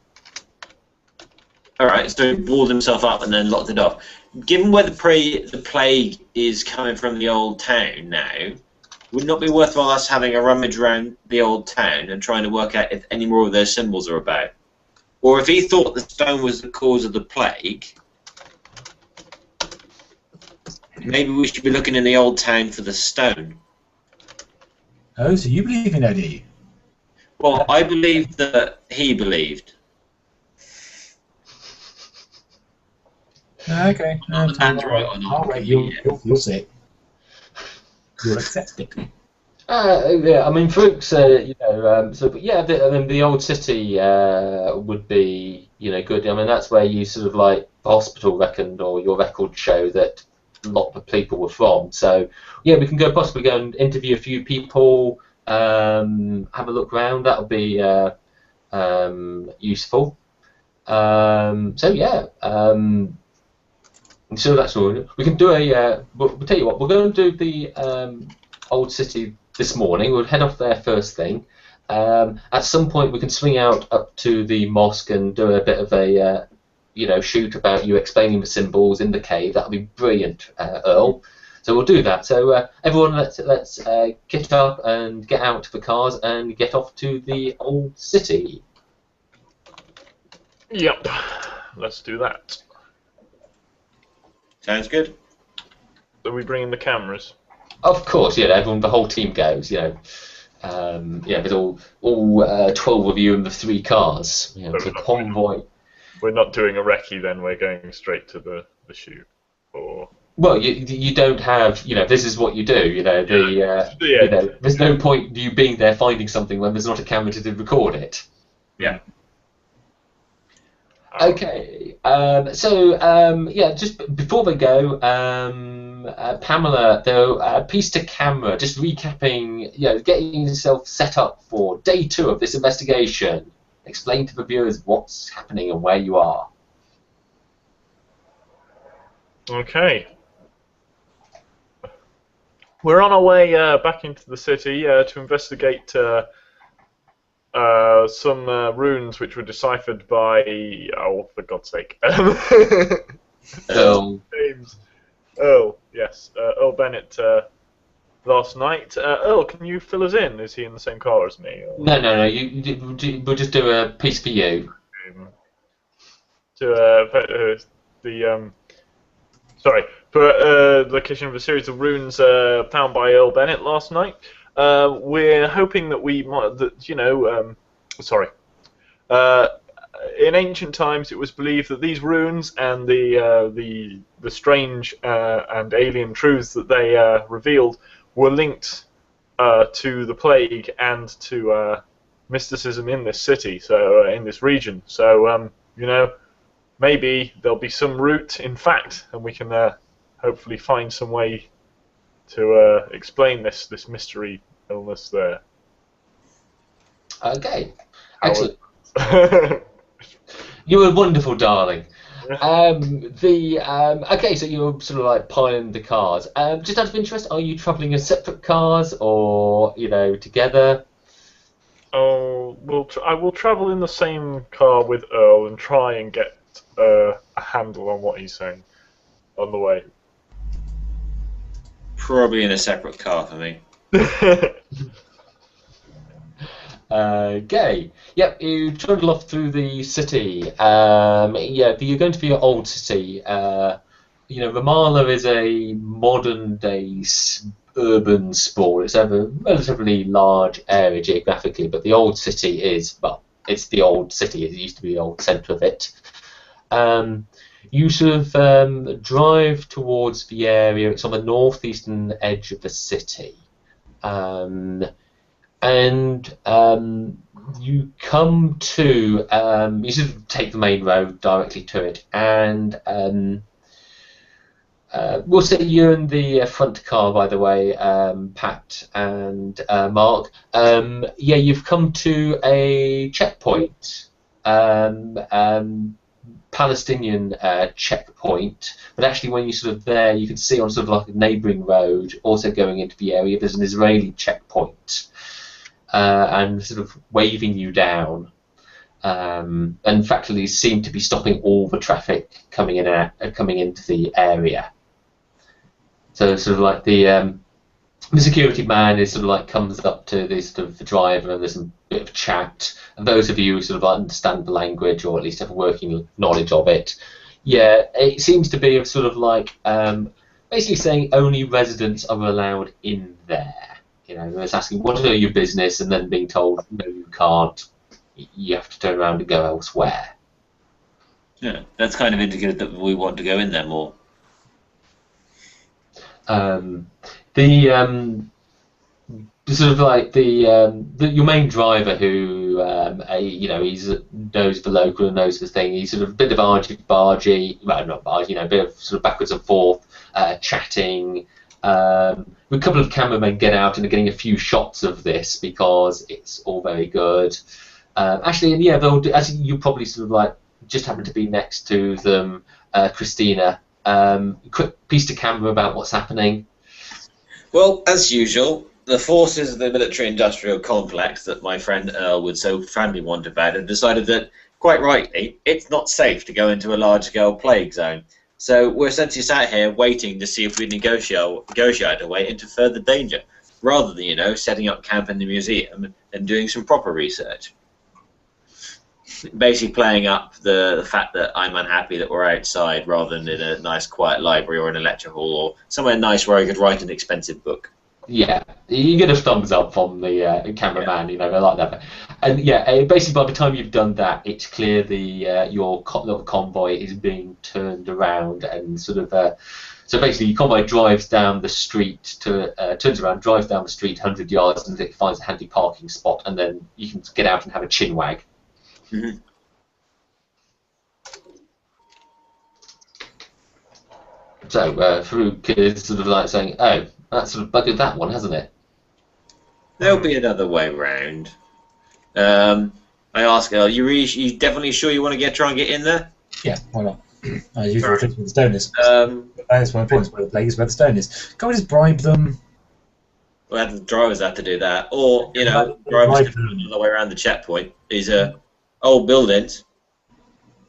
All right, so he walled himself up and then locked it off. Given where the plague is coming from the old town now, would it not be worthwhile us having a rummage around the old town and trying to work out if any more of those symbols are about? Or if he thought the stone was the cause of the plague, maybe we should be looking in the old town for the stone. Oh, so you believe in that, do you? Well, I believe that he believed. Okay. Not the man's right or not. All right, you'll see. You'll accept it. Yeah, I mean, Brooks, you know, but yeah, I mean, the old city would be, you know, good. I mean, that's where you sort of like the hospital reckoned, or your records show that a lot of people were from. So yeah, we can possibly go and interview a few people, have a look around. That'll be useful. So yeah. So that's all. We can do we'll tell you what. We're going to do the old city this morning. We'll head off there first thing. At some point, we can swing out up to the mosque and do a bit of a shoot about you explaining the symbols in the cave. That'll be brilliant, Earl. So we'll do that. So everyone, let's get up and get out to the cars and get off to the old city. Yep, let's do that. Sounds good. Are we bringing the cameras? Of course, everyone, the whole team goes. There's all 12 of you in the 3 cars. It's a convoy. We're not doing a recce then. We're going straight to the shoot. Or well, you don't have. This is what you do. There's no point you being there finding something when there's not a camera to record it. Yeah. Okay. Just before they go, Pamela, though, piece to camera, just recapping, getting yourself set up for day 2 of this investigation. Explain to the viewers what's happening and where you are. Okay. We're on our way back into the city to investigate some runes which were deciphered by, for God's sake, James Earl. Yes, Earl Bennett. Last night. Earl, can you fill us in? Is he in the same car as me? Or? No. We'll just do a piece for you. For location of a series of runes found by Earl Bennett last night. We're hoping that we might, in ancient times, it was believed that these runes and the strange and alien truths that they revealed were linked to the plague and to mysticism in this city, so in this region. So maybe there'll be some root in fact, and we can hopefully find some way to explain this mystery illness there. Okay, excellent. You're a wonderful darling. Okay, so you're sort of like piling the cars. Just out of interest, are you travelling in separate cars or together? Oh, I will travel in the same car with Earl and try and get a handle on what he's saying on the way. Probably in a separate car for me. Okay. Yep, you trundle off through the city. You're going to be your old city. Ramallah is a modern-day urban sprawl. It's a relatively large area geographically, but the old city is, it's the old city. It used to be the old centre of it. You sort of drive towards the area. It's on the northeastern edge of the city. You come to, you sort of take the main road directly to it, and we'll say you're in the front car, by the way, Pat and Mark. You've come to a checkpoint, Palestinian checkpoint, but actually when you're sort of there, you can see on sort of like a neighbouring road, also going into the area, there's an Israeli checkpoint. And sort of waving you down, and factually seem to be stopping all the traffic coming into the area. So sort of like the security man is sort of like comes up to the sort of the driver, and there's a bit of chat. And those of you who sort of understand the language or at least have a working knowledge of it, it seems to be sort of like basically saying only residents are allowed in there. It's asking, what are your business, and then being told, no, you can't. You have to turn around and go elsewhere. Yeah, that's kind of indicated that we want to go in there more. Sort of like your main driver, who he's knows the local and knows the thing. He's sort of a bit of argy-bargy, well, not bargy, a bit of sort of backwards and forth, chatting. A couple of cameramen get out and are getting a few shots of this because it's all very good. They'll do, as you probably sort of like just happen to be next to them, Christina. Quick piece to camera about what's happening. Well, as usual, the forces of the military-industrial complex that my friend Earl would so fondly want about have decided that, quite rightly, it's not safe to go into a large-scale plague zone. So we're essentially sat here waiting to see if we negotiate our way into further danger, rather than, setting up camp in the museum and doing some proper research. basically playing up the fact that I'm unhappy that we're outside rather than in a nice quiet library or in a lecture hall or somewhere nice where I could write an expensive book. Yeah, you get a thumbs up from the cameraman, you know, I like that. And yeah, basically by the time you've done that, it's clear your little convoy is being turned around and sort of. So basically, your convoy drives down the street turns around, drives down the street 100 yards, and it finds a handy parking spot, and then you can get out and have a chin wag. Mm-hmm. So Farouk is sort of like saying, "Oh, that sort of buggered that one, hasn't it?" There'll be another way round. I ask her, you definitely sure you want to try and get in there? Yeah, why not? I usually think where the stone is. That's my point, where the plague is, where the stone is. Can't we just bribe them? Well, the drivers have to do that. Or, you know, drivers can do the way around the checkpoint. These are old buildings.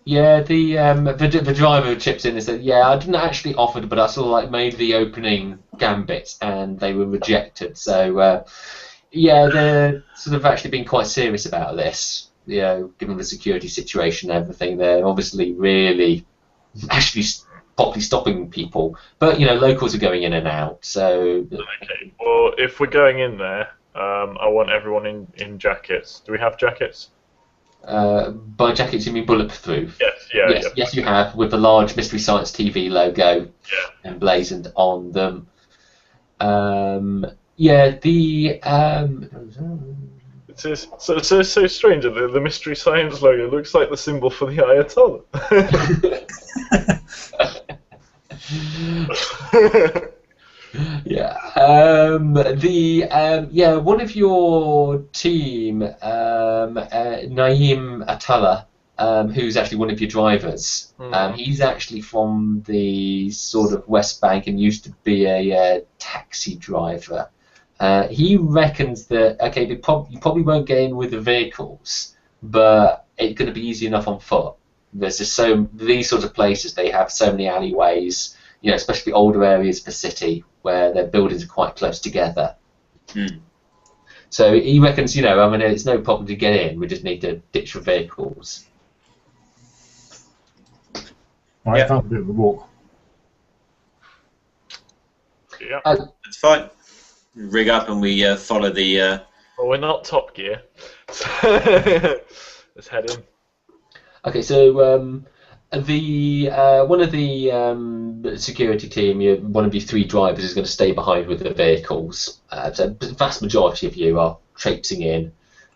Yeah, the driver chips in and said, "Yeah, I didn't actually offer, but I sort of like made the opening gambits and they were rejected. So yeah, they're sort of actually being quite serious about this. You know, given the security situation and everything, they're obviously really actually properly stopping people. But you know, locals are going in and out. So okay, well, if we're going in there, I want everyone in jackets. Do we have jackets? by jackets you mean bulletproof? Yes, Yes, you have, with the large Mystery Science TV logo emblazoned on them. It's so strange that the Mystery Science logo looks like the symbol for the Ayatollah. One of your team, Naeem Atala, who's actually one of your drivers. He's actually from the sort of West Bank and used to be a taxi driver. He reckons that you probably won't get in with the vehicles, but it's going to be easy enough on foot. There's just these sorts of places, they have so many alleyways, you know, especially older areas of the city where their buildings are quite close together. So he reckons, you know, I mean, it's no problem to get in. We just need to ditch the vehicles. Right, I can't do the walk. Yeah, That's fine. Rig up and we follow the. well, we're not Top Gear. So let's head in. Okay, so one of the security team, one of your three drivers, is going to stay behind with the vehicles. So the vast majority of you are traipsing in,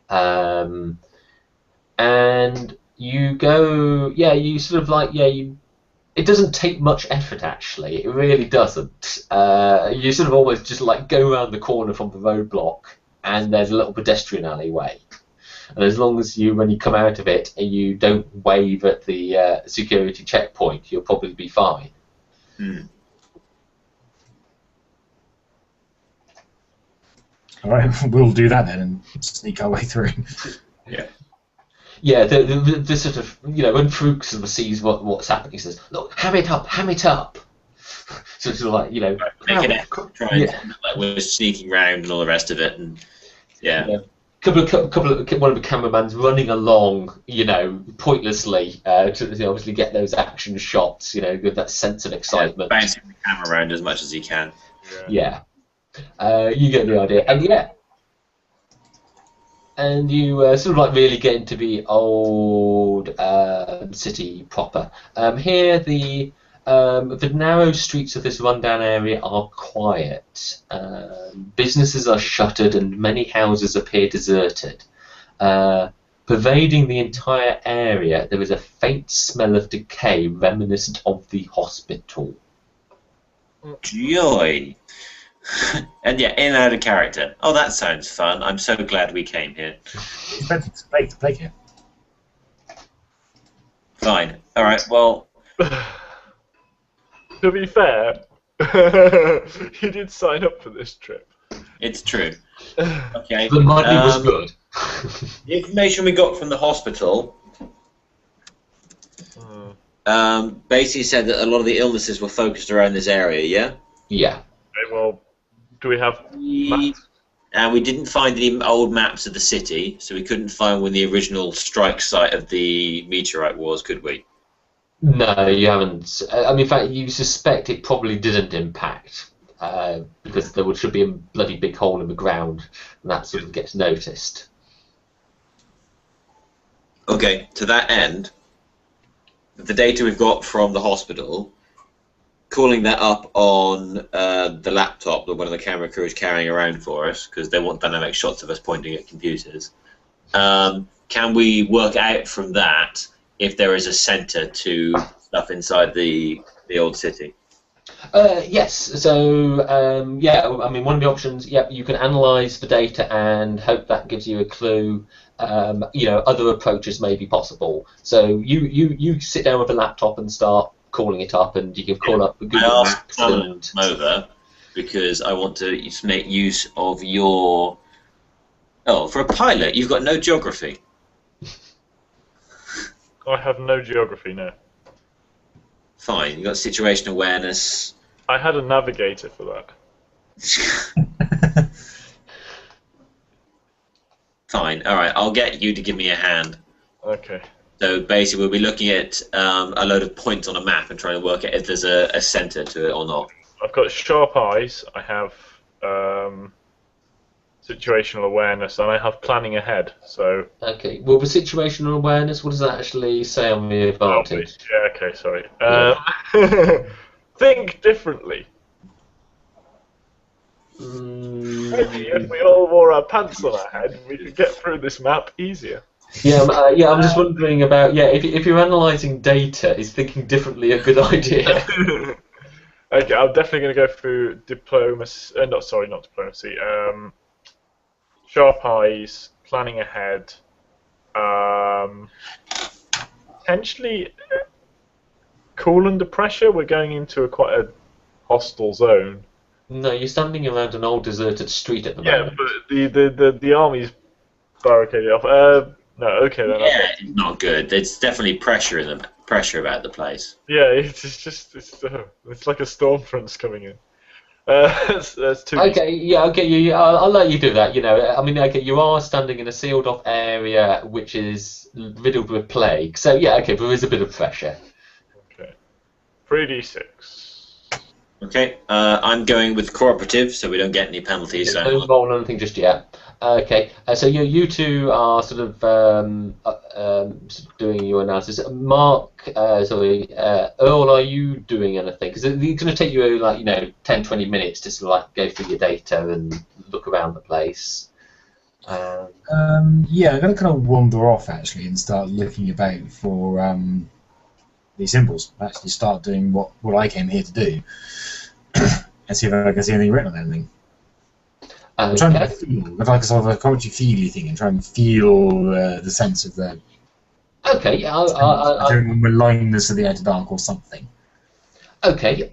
and you go. Yeah, you sort of like it doesn't take much effort, actually. It really doesn't. You sort of always just like go around the corner from the roadblock, and there's a little pedestrian alleyway. And as long as when you come out of it, and you don't wave at the security checkpoint, you'll probably be fine. All right, we'll do that then and sneak our way through. Yeah, the sort of, you know, when Farouk sort of sees what's happening, he says, "Look, ham it up." So it's sort of like, you know, make an effort, try and like we're sneaking round and all the rest of it, and one of the cameraman's running along, you know, pointlessly to obviously get those action shots, you know, with that sense of excitement. Bouncing the camera around as much as he can. Yeah. You get the idea, and you sort of like really get into the old city proper. Here, the narrow streets of this rundown area are quiet. Businesses are shuttered and many houses appear deserted. Pervading the entire area, there is a faint smell of decay reminiscent of the hospital. Joy. And yeah, in and out of character. Oh, that sounds fun. I'm so glad we came here. It's better to play here. Fine. All right. Well, to be fair, you did sign up for this trip. It's true. Okay. The money was good. The information we got from the hospital basically said that a lot of the illnesses were focused around this area. Yeah. Yeah. Okay, well, do we have maps? And we didn't find any old maps of the city, so we couldn't find when the original strike site of the meteorite was, could we? No, you haven't. I mean, in fact, you suspect it probably didn't impact because there should be a bloody big hole in the ground, and that sort of gets noticed. Okay, to that end, the data we've got from the hospital, calling that up on the laptop that one of the camera crew is carrying around for us, because they want dynamic shots of us pointing at computers, can we work out from that if there is a centre to stuff inside the old city? Yes. So yeah, I mean, one of the options, yeah, you can analyse the data and hope that gives you a clue. Other approaches may be possible. So you sit down with a laptop and start calling it up, and you can call up Google I Maps. asked Simon to come over because I want to make use of your. Oh, for a pilot, you've got no geography. I have no geography now. Fine, you've got situation awareness. I had a navigator for that. Fine, alright, I'll get you to give me a hand. Okay. So basically we'll be looking at a load of points on a map and trying to work out if there's a centre to it or not. I've got sharp eyes, I have situational awareness, and I have planning ahead, so... Okay, well, the situational awareness, what does that actually say on the advantage? Yeah, okay, sorry. Yeah. Think differently. Maybe if we all wore our pants on our head, we could get through this map easier. Yeah, I'm just wondering about, if you're analysing data, is thinking differently a good idea? Okay, I'm definitely going to go through diplomacy, not diplomacy, sharp eyes, planning ahead, potentially cool under pressure. We're going into quite a hostile zone. No, you're standing around an old deserted street at the Yeah, moment. but the army's barricaded off. No, okay then. Yeah, it's not good. There's definitely pressure about the place. Yeah, it's like a storm front's coming in. That's too. Okay, I'll let you do that. I mean, okay, you are standing in a sealed off area which is riddled with plague. So yeah, okay, there is a bit of pressure. Okay. 3d6. Okay, I'm going with cooperative, so we don't get any penalties. So. Don't roll anything just yet. Okay, so you two are sort of doing your analysis. Mark, Earl, are you doing anything? Because it's going to take you 10, 20 minutes to sort of go through your data and look around the place. Yeah, I'm going to kind of wander off actually and start looking about for these symbols. Actually, start doing what I came here to do, and see if I can see anything written on anything. I'm trying to feel, like a sort of a commentary feely thing, and try and feel the sense of the. Okay, yeah, I don't know, maligness of the outer dark or something. Okay,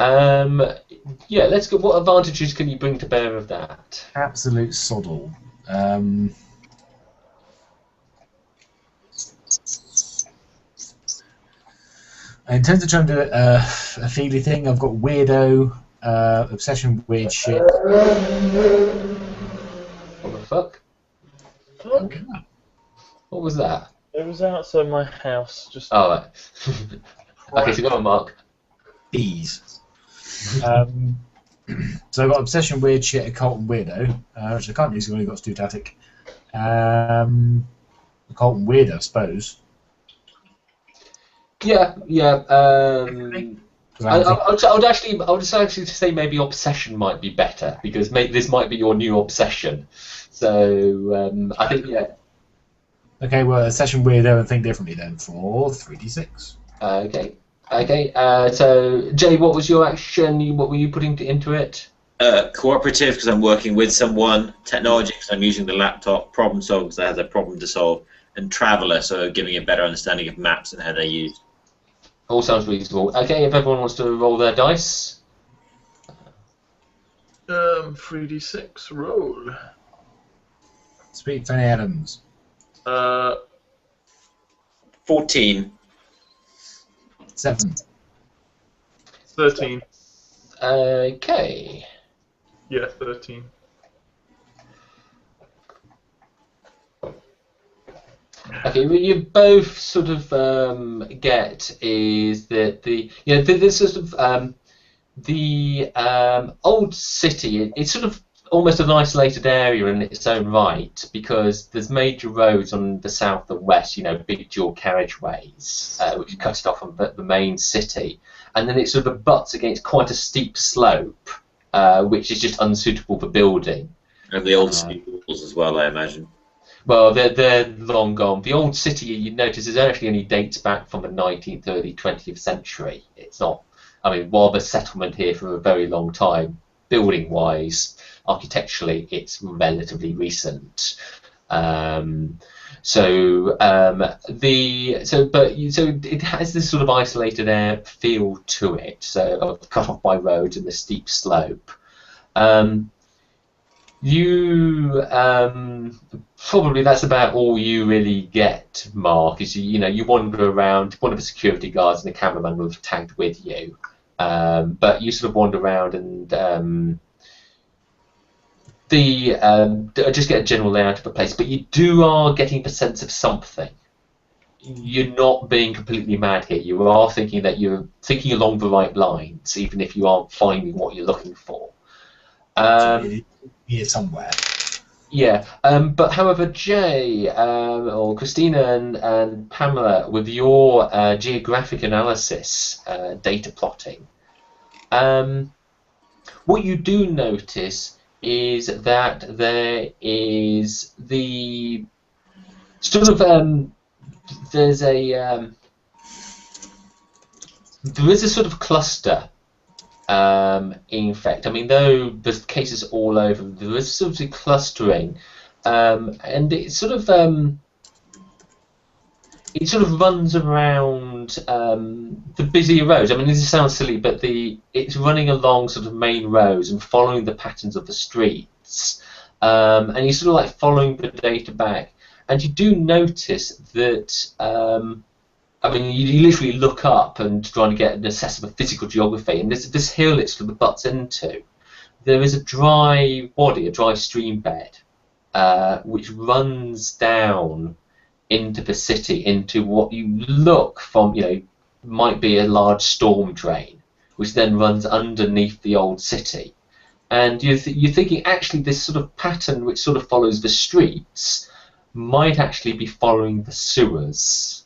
yeah, let's go. What advantages can you bring to bear of that? Absolute soddle. I intend to try and do a feely thing. I've got weirdo, obsession with weird shit. What the fuck? Fuck. What was that? It was outside my house. Just. Oh, right. Okay, so go on, Mark. Bees. So I've got obsession, weird shit, occult, and weirdo, which I can't use. I've only got Stutatic. Occult and weirdo, I suppose. Yeah. I would actually say maybe obsession might be better because this might be your new obsession. So I think Okay, well, obsession, weirdo, and think differently then for 3d6. Okay. So Jay, what was your action? What were you putting into it? Cooperative because I'm working with someone. Technology because I'm using the laptop. Problem solving because I have a problem to solve. And traveller, so giving a better understanding of maps and how they're used. All sounds reasonable. Okay, if everyone wants to roll their dice. 3d6 roll. Sweet Fanny Adams. 14. 7. 13. Okay. Yeah, 13. Okay, what you both sort of get is that this sort of the old city. It's sort of almost an isolated area in its own right because there's major roads on the south and west. Big dual carriageways which cut it off from the main city, and then it sort of butts against quite a steep slope, which is just unsuitable for building. And the old city walls as well, I imagine. Well, they're long gone. The old city, you notice, is actually only dates back from the 19th, early 20th century. It's not, while the settlement here for a very long time, building-wise, architecturally, it's relatively recent. So it has this sort of isolated air feel to it. So cut off by roads and the steep slope. You probably that's about all you really get, Mark. Is you wander around. One of the security guards and the cameraman will have tagged with you, but you sort of wander around and just get a general layout of the place. But you are getting the sense of something. You're not being completely mad here. You are thinking that you're thinking along the right lines, even if you aren't finding what you're looking for. Here somewhere. Yeah, but however, Jay or Christina and Pamela, with your geographic analysis, data plotting, what you do notice is that there is the sort of there is a sort of cluster. In fact, though there's cases all over, there is sort of clustering, and it sort of runs around the busier roads. This sounds silly, but it's running along sort of main roads and following the patterns of the streets, and you're sort of like following the data back, and you do notice that. You literally look up and trying to get an assessment of physical geography, and this hill it sort of butts into. There is a dry wadi, a dry stream bed, which runs down into the city, into what you look from, might be a large storm drain, which then runs underneath the old city. And you're thinking, actually, this sort of pattern, which sort of follows the streets, might actually be following the sewers.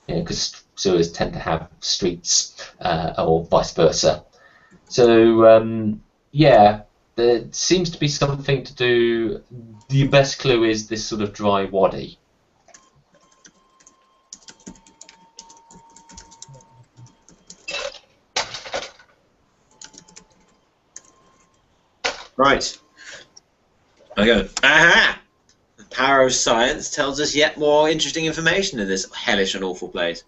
Because sewers tend to have streets, or vice versa. So, there seems to be something to do. The best clue is this sort of dry wadi. Right. I go, aha! The power of science tells us yet more interesting information in this hellish and awful place.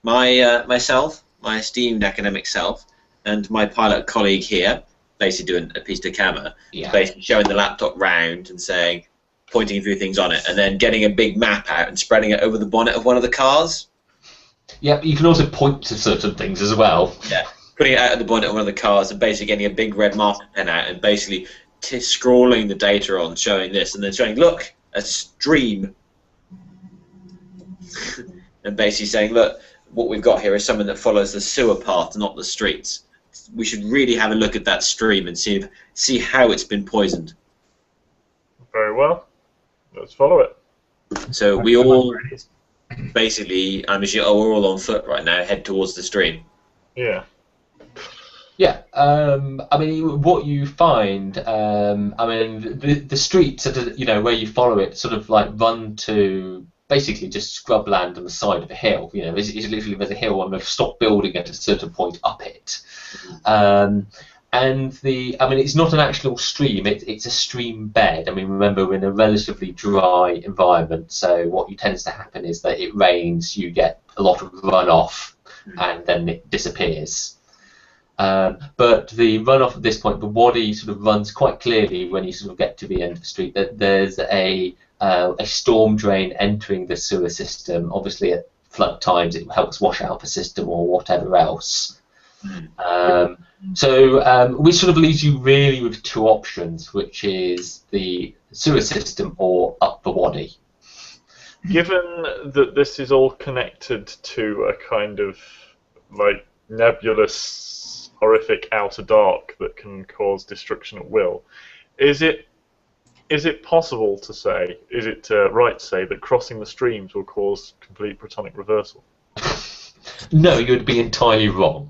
Myself, my esteemed academic self, and my pilot colleague here, basically doing a piece to camera, basically showing the laptop round and saying, pointing a few things on it, and then getting a big map out and spreading it over the bonnet of one of the cars. Yeah, you can also point to certain things as well. Yeah, putting it out of the bonnet of one of the cars and basically getting a big red marker pen out and basically scrawling the data on, showing this, and then showing, look, a stream. And basically saying, look, what we've got here is someone that follows the sewer path, not the streets. We should really have a look at that stream and see how it's been poisoned. Very well. Let's follow it. So we all, basically, I'm assuming, we're all on foot right now, head towards the stream. Yeah. Yeah, what you find, the streets, where you follow it, sort of like run to basically just scrubland on the side of a hill. It's literally there's a hill and they've stopped building at a certain point up it. And it's not an actual stream; it's a stream bed. Remember, we're in a relatively dry environment, so what tends to happen is that it rains, you get a lot of runoff, and then it disappears. But the runoff at this point, the wadi sort of runs quite clearly when you sort of get to the end of the street. That there's a storm drain entering the sewer system. Obviously, at flood times, it helps wash out the system or whatever else. Which sort of leaves you really with two options, which is the sewer system or up the wadi. Given that this is all connected to a kind of like nebulous, horrific outer dark that can cause destruction at will, is it possible to say, is it right to say that crossing the streams will cause complete protonic reversal? No, you'd be entirely wrong.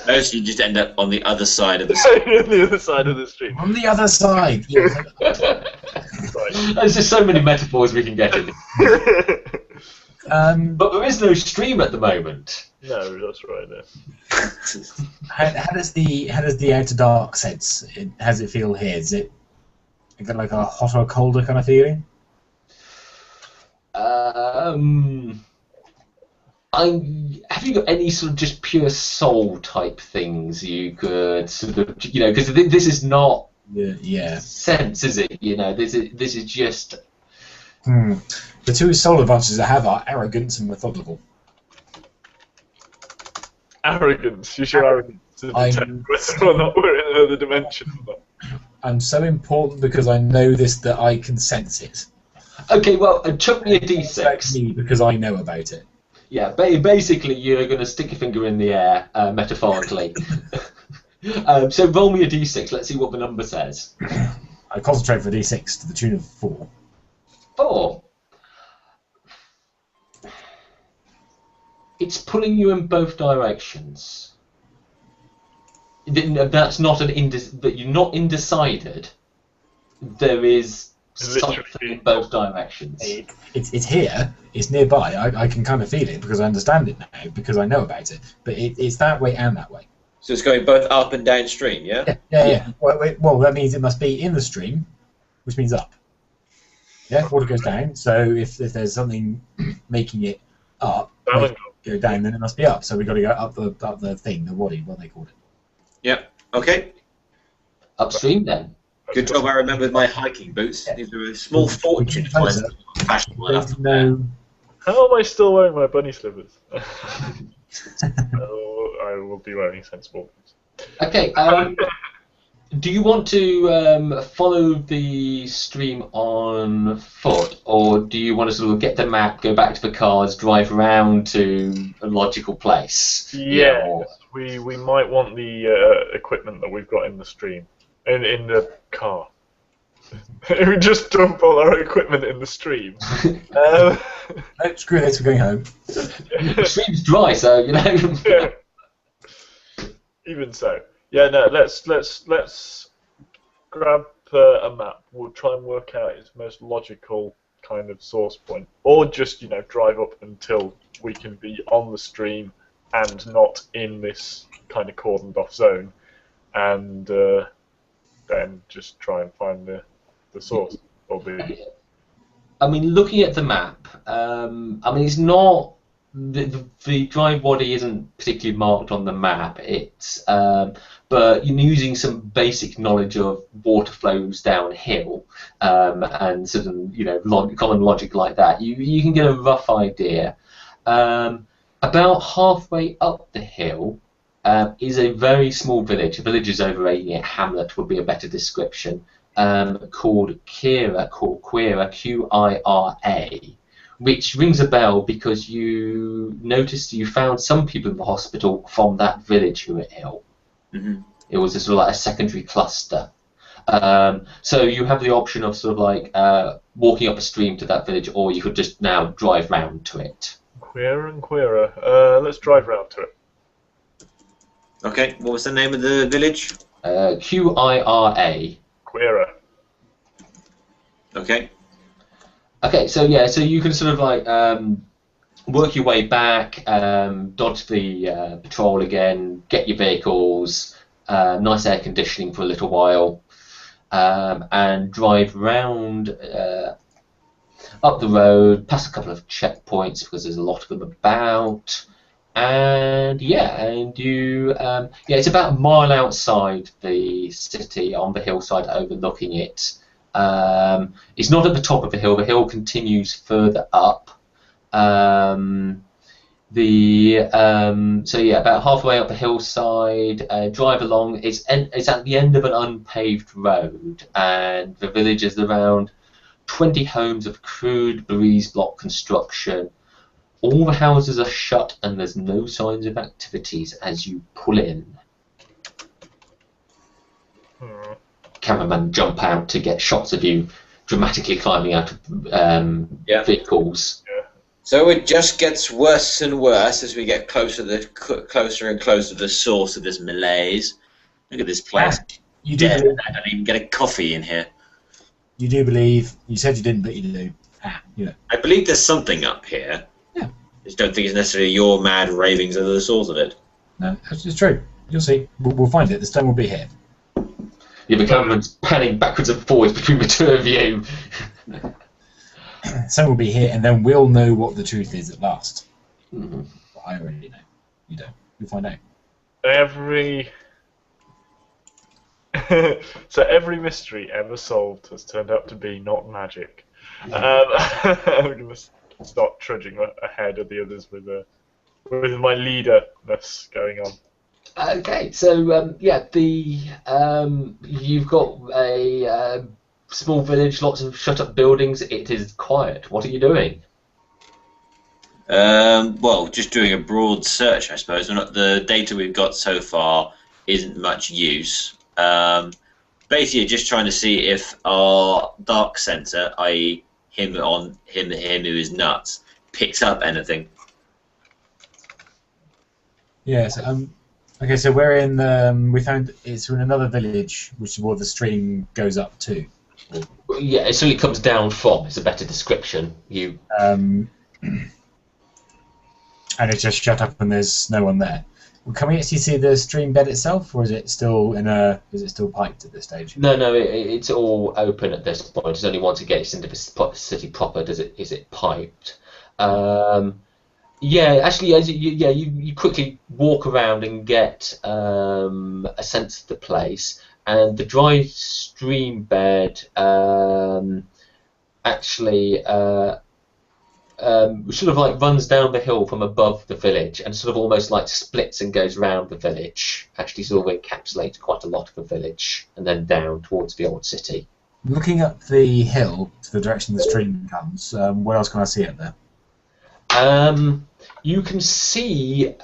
No, so you just end up on the other side of the stream. On the other side of the stream. On the other side. There's just so many metaphors we can get in. But there is no stream at the moment. No, that's right. No. How does the outer dark sense? How does it feel here? Is it got like a hotter, colder kind of feeling? Have you got any sort of just pure soul type things you could sort of, because this is not sense, is it? This is just. The two soul advantages I have are arrogance and methodical. Arrogance. Use your arrogance to detect whether or not we're in another dimension. I'm so important because I know this that I can sense it. Okay, well, chuck me a d6. Me because I know about it. Yeah, basically you're going to stick your finger in the air, metaphorically. So roll me a d6, let's see what the number says. I concentrate for a d6 to the tune of 4. 4. It's pulling you in both directions. That's not that you're not undecided. There is something in both directions. It's here. It's nearby. I can kind of feel it because I understand it now because I know about it. But it's that way and that way. So it's going both up and downstream, yeah? Yeah. Well, that means it must be in the stream, which means up. Yeah, water goes down. So if there's something making it up, go down, then it must be up. So we've got to go up the thing, the waddy, what they called it. Yeah. Okay. Upstream then. Good job I remembered my hiking boots. Yeah. These are a small fortune to find fashionable enough. How am I still wearing my bunny slippers? I will be wearing sensible boots. Okay. Do you want to follow the stream on foot, or do you want to sort of get the map, go back to the cars, drive around to a logical place? Yes, we might want the equipment that we've got in the stream, in the car. We just dump all our equipment in the stream. No, screw this, we're going home. The stream's dry, so Yeah. Even so. Yeah, no. Let's grab a map. We'll try and work out its most logical kind of source point, or just drive up until we can be on the stream and not in this kind of cordoned off zone, and then just try and find the source. I mean, looking at the map, it's not. The dry wadi isn't particularly marked on the map. It's but using some basic knowledge of water flows downhill and sort of common logic like that, you can get a rough idea. About halfway up the hill is a very small village. A village is over a hamlet would be a better description. Called Quira, Qira, which rings a bell because you noticed you found some people in the hospital from that village who were ill. Mm-hmm. It was a sort of like a secondary cluster. So you have the option of sort of like walking up a stream to that village, or you could just now drive round to it. Queerer and queerer. Let's drive round to it. Okay, what was the name of the village? Qira. Queerer. Okay. Okay, so yeah, so you can sort of like work your way back, dodge the patrol again, get your vehicles, nice air conditioning for a little while, and drive round up the road, past a couple of checkpoints because there's a lot of them about, and you it's about a mile outside the city on the hillside overlooking it. It's not at the top of the hill. The hill continues further up. So yeah, about halfway up the hillside. Drive along. It's at the end of an unpaved road, and the village is around 20 homes of crude breeze block construction. All the houses are shut and there's no signs of activities as you pull in. Cameramen jump out to get shots of you dramatically climbing out of vehicles. So it just gets worse and worse as we get closer and closer to the source of this malaise. Look at this place. You Dead. do. I don't even get a coffee in here. You do believe. You said you didn't, but you do. Yeah. I believe there's something up here. Yeah. I just don't think it's necessarily your mad ravings that are the source of it. No, it's true. You'll see. We'll find it. The stone will be here. Yeah, the cameraman's panning backwards and forwards between the two of you. Stone will be here, and then we'll know what the truth is at last. Mm-hmm. But I already know. You don't. You'll find out. So every mystery ever solved has turned out to be not magic. I'm going to start trudging ahead of the others with my leaderness going on. Okay, so you've got a small village, lots of shut-up buildings. It is quiet. What are you doing? Well, just doing a broad search, I suppose. The data we've got so far isn't much use. Basically, just trying to see if our dark sensor, i.e., him who is nuts, picks up anything. Yes. Okay, so we're in. We found it's in another village, which is where the stream goes up to. Yeah, it certainly comes down from. It's a better description. And it's just shut up, and there's no one there. Can we actually see the stream bed itself, or is it still piped at this stage? No, it's all open at this point. It's only once it gets into the city proper is it piped. Yeah, actually, you quickly walk around and get a sense of the place, and the dry stream bed actually sort of like runs down the hill from above the village and sort of almost like splits and goes round the village. Actually, sort of encapsulates quite a lot of the village and then down towards the old city. Looking up the hill to the direction the stream comes, what else can I see up there? You can see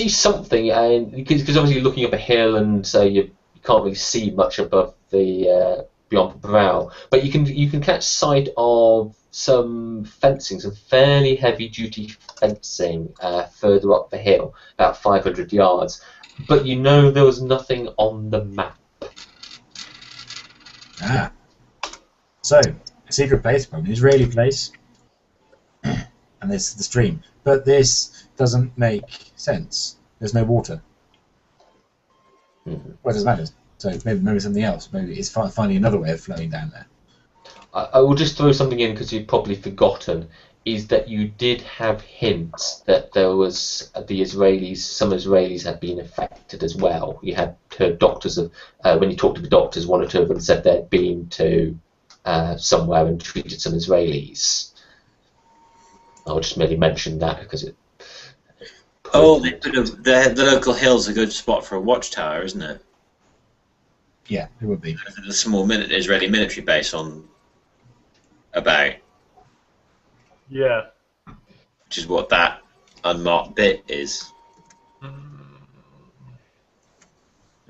something, and because obviously you're looking up a hill, and so you can't really see much above the beyond the brow. But you can catch sight of some fencing, some fairly heavy-duty fencing further up the hill, about 500 yards. But you know there was nothing on the map. So a secret place, probably an Israeli place. And this is the stream. But this doesn't make sense. There's no water. Mm-hmm. Well, it doesn't matter. So maybe something else. Maybe it's finding another way of flowing down there. I will just throw something in because you've probably forgotten, is that you did have hints that there was some Israelis had been affected as well. You had heard doctors when you talked to the doctors, one or two of them said they'd been to somewhere and treated some Israelis. I'll just merely mention that because it. Oh, the local hill's a good spot for a watchtower, isn't it? Yeah, it would be. There's a small Israeli military base on about. Yeah. Which is what that unmarked bit is.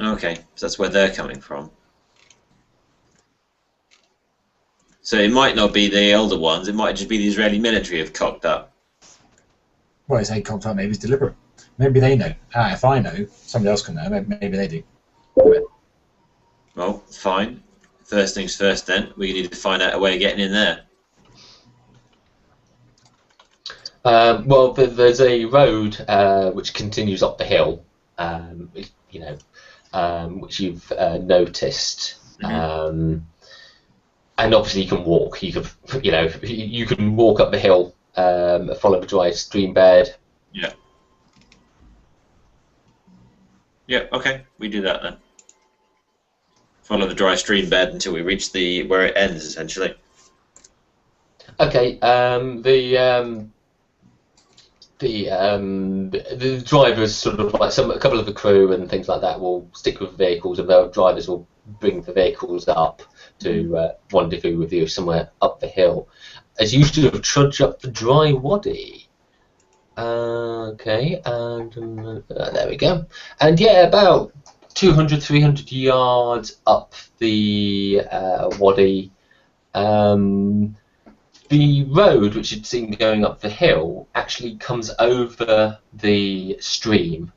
Okay, so that's where they're coming from. So it might not be the elder ones, it might just be the Israeli military have cocked up. Well, it's cocked up, maybe it's deliberate. Maybe they know. If I know, somebody else can know, maybe they do. Well, fine. First things first then, we need to find out a way of getting in there. Well, there's a road which continues up the hill, which you've noticed. Mm-hmm. And obviously you can walk. You can walk up the hill, follow the dry stream bed. Yeah. Yeah. Okay, we do that then. Follow the dry stream bed until we reach where it ends, essentially. Okay. The drivers, sort of like a couple of the crew and things like that, will stick with vehicles, and the drivers will bring the vehicles up to rendezvous with you somewhere up the hill, as you sort of trudge up the dry wadi. Okay, and there we go. And yeah, about 200, 300 yards up the wadi, the road which you'd seen going up the hill actually comes over the stream.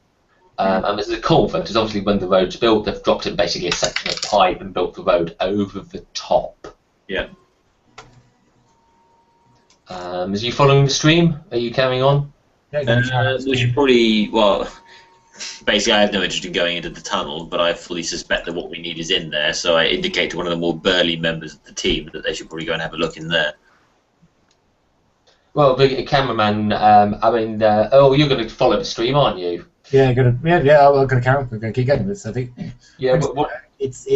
And there's a culvert, because obviously when the road's built, they've dropped in basically a section of pipe and built the road over the top. Yeah. As you following the stream? Are you carrying on? We should probably, well, basically I have no interest in going into the tunnel, but I fully suspect that what we need is in there, so I indicate to one of the more burly members of the team that they should probably go and have a look in there. Well, the cameraman, oh, you're going to follow the stream, aren't you? Yeah, I'm going to carry on. We're going to keep going with this, I think. Yeah, but what? It's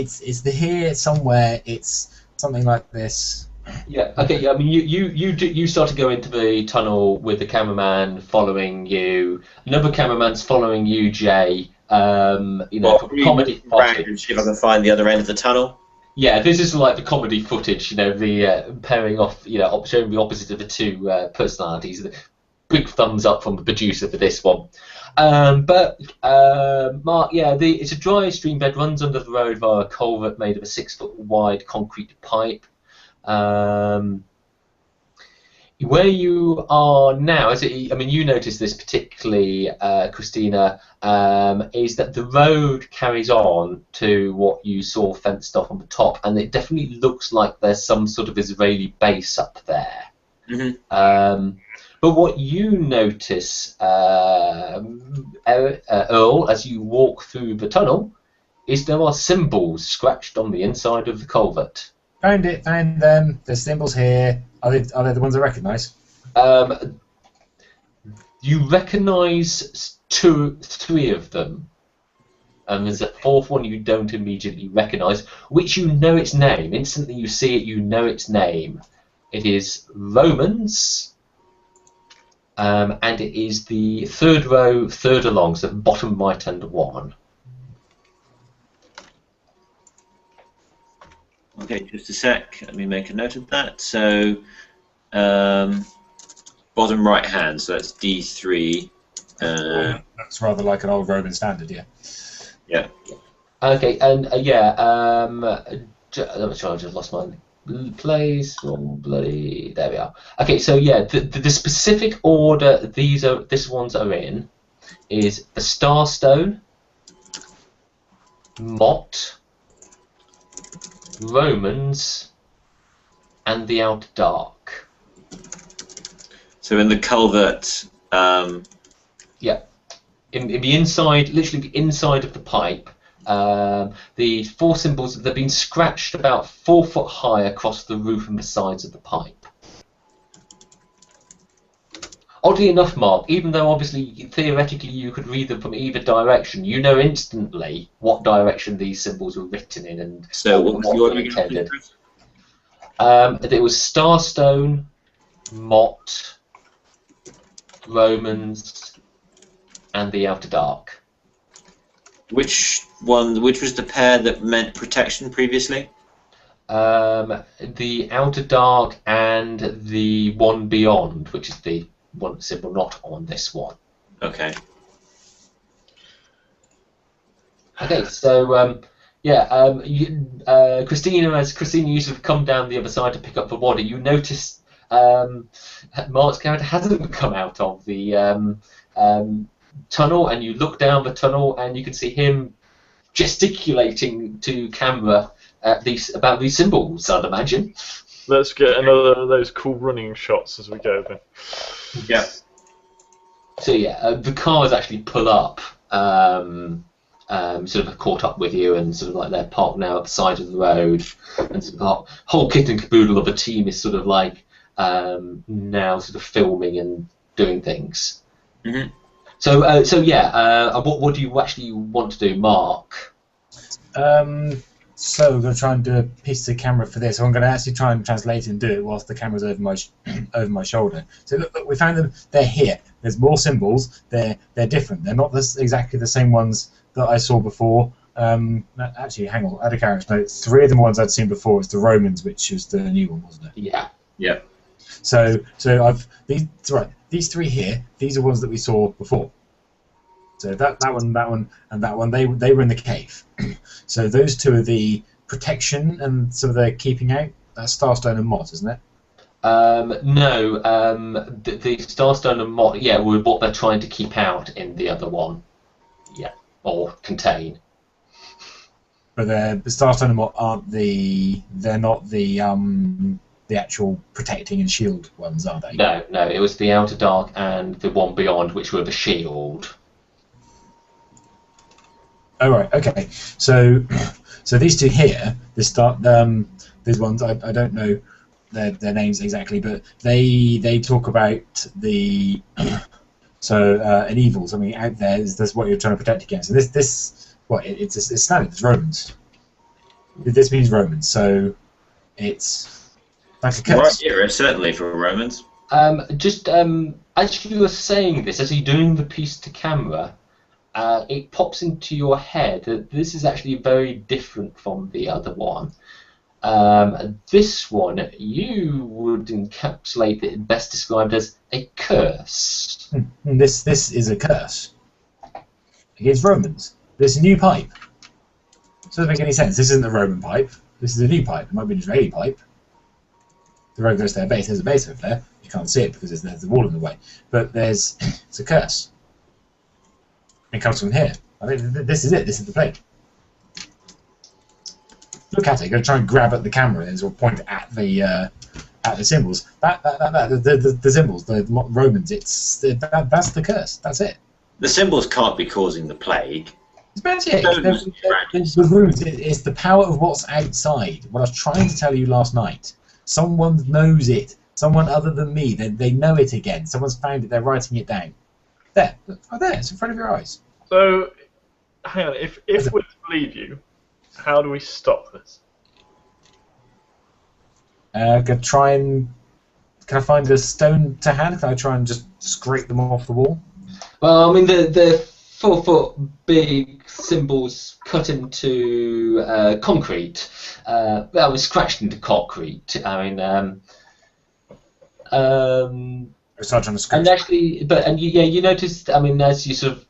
here somewhere. It's something like this. Yeah. Okay. Yeah. I mean, you start to go into the tunnel with the cameraman following you. Another cameraman's following you, Jay. Comedy footage. See if I can find the other end of the tunnel. Yeah, this is like the comedy footage. The pairing off. Showing the opposite of the two personalities. The big thumbs up from the producer for this one. Mark, it's a dry stream bed, runs under the road via a culvert made of a 6-foot wide concrete pipe. Where you are now, you noticed this particularly, Christina, is that the road carries on to what you saw fenced off on the top, and it definitely looks like there's some sort of Israeli base up there. Mm-hmm. But what you notice, Earl, as you walk through the tunnel, is there are symbols scratched on the inside of the culvert. Found them. There's symbols here. Are they the ones I recognise? You recognise 3 of them. And there's a 4th one you don't immediately recognise, which you know its name. Instantly you see it, you know its name. It is Romans. And it is the 3rd row, 3rd along, so bottom right-hand one. Okay, just a sec. Let me make a note of that. So, bottom right hand. So that's D3. That's rather like an old Roman standard, yeah. Yeah. Okay, and I'm sorry, I just lost my place. Oh, bloody! There we are. Okay, so yeah, the specific order this ones are in is the Starstone, Mott, Romans, and the Outer Dark. So in the culvert. Yeah, in the inside, literally the inside of the pipe. The 4 symbols, they've been scratched about 4 foot high across the roof and the sides of the pipe. Oddly enough, Mark, even though obviously theoretically you could read them from either direction, you know instantly what direction these symbols were written in and so what was the order intended. It was Starstone, Mott, Romans, and the Outer Dark. Which was the pair that meant protection previously? The Outer Dark and the one beyond, which is the one symbol not on this one. Okay. Okay, so Christina, as Christina used to come down the other side to pick up the wadi, you notice Mark's character hasn't come out of the tunnel, and you look down the tunnel and you can see him gesticulating to camera about these symbols, I'd imagine. Let's get another of those cool running shots as we go then. Yeah. So yeah, the cars actually pull up, sort of caught up with you, and sort of like they're parked now at the side of the road, and sort of the whole kit and caboodle of the team is sort of like now sort of filming and doing things. Mm-hmm. So what do you actually want to do, Mark? So we're going to try and do a piece of the camera for this. So I'm going to actually try and translate and do it whilst the camera's over my shoulder. So look, we found them. They're here. There's more symbols. They're different. They're not exactly the same ones that I saw before. Actually, hang on. I had a character note. 3 of the ones I'd seen before was the Romans, which was the new one, wasn't it? Yeah. Yeah. So these 3 here. These are ones that we saw before. So that one, and that one. They were in the cave. So those 2 are the protection and sort of the keeping out. That's Starstone and Mott, isn't it? No. The Starstone and Mott, yeah, were what they're trying to keep out in the other one. Yeah, or contain. But the Starstone and Mott aren't the. They're not the actual protecting and shield ones, are they? No. It was the Outer Dark and the one beyond, which were the shield. Oh right, okay. So these 2 here, these ones I don't know their names exactly, but they talk about the an evil, something out there. That's what you're trying to protect against. And it's standard. It's Romans. This means Romans, so it's like a curse. Right era, certainly for Romans. As you were saying this, as you're doing the piece to camera, it pops into your head that this is actually very different from the other one. This one, you would encapsulate it best described as a curse. This is a curse against Romans. This is a new pipe. It doesn't make any sense. This isn't a Roman pipe. This is a new pipe. It might be an Israeli pipe. The road goes to their base. There's a base over there. You can't see it because there's the wall in the way. But it's a curse. It comes from here. I mean, this is it. This is the plate. Look at it. You're going to try and grab at the camera and sort of point at the symbols. The symbols, the Romans. That's the curse. That's it. The symbols can't be causing the plague. It's magic. The runes. It's the power of what's outside. What I was trying to tell you last night. Someone knows it. Someone other than me. They know it again. Someone's found it. They're writing it down. There. Right there. It's in front of your eyes. So, hang on. If we believe you, how do we stop this? Can I find a stone to hand? Can I try and just scrape them off the wall? Well, I mean, the 4-foot big symbols cut into concrete. Well, it was scratched into concrete. I mean, Start trying to scratch. and actually, you noticed. I mean, as you sort of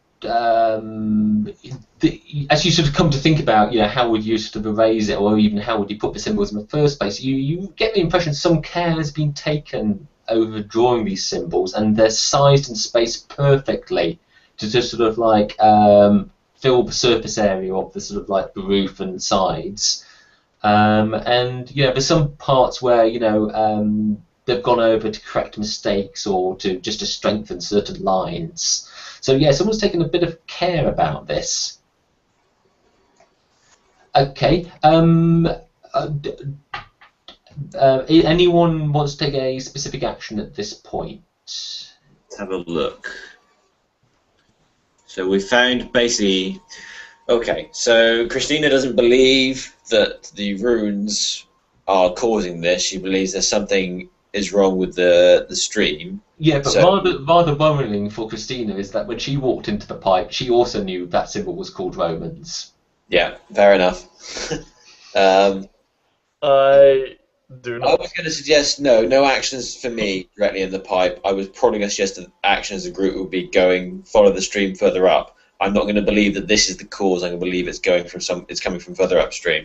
as you sort of come to think about, how would you sort of erase it, or even how would you put the symbols in the first place, you get the impression some care has been taken over drawing these symbols, and they're sized and spaced perfectly to just sort of like fill the surface area of the sort of like the roof and sides. And there's some parts where they've gone over to correct mistakes or to strengthen certain lines. So yeah, someone's taken a bit of care about this. Okay. Anyone wants to take a specific action at this point? Let's have a look. So we found basically. Okay, so Christina doesn't believe that the runes are causing this. She believes there's something is wrong with the stream. Yeah, but So- rather worrying for Christina is that when she walked into the pipe, she also knew that symbol was called Romans. Yeah, fair enough. I do I not. was going to suggest no actions for me directly in the pipe. I was probably going to suggest that action as a group would be follow the stream further up. I'm not going to believe that this is the cause. I'm going to believe it's coming from further upstream.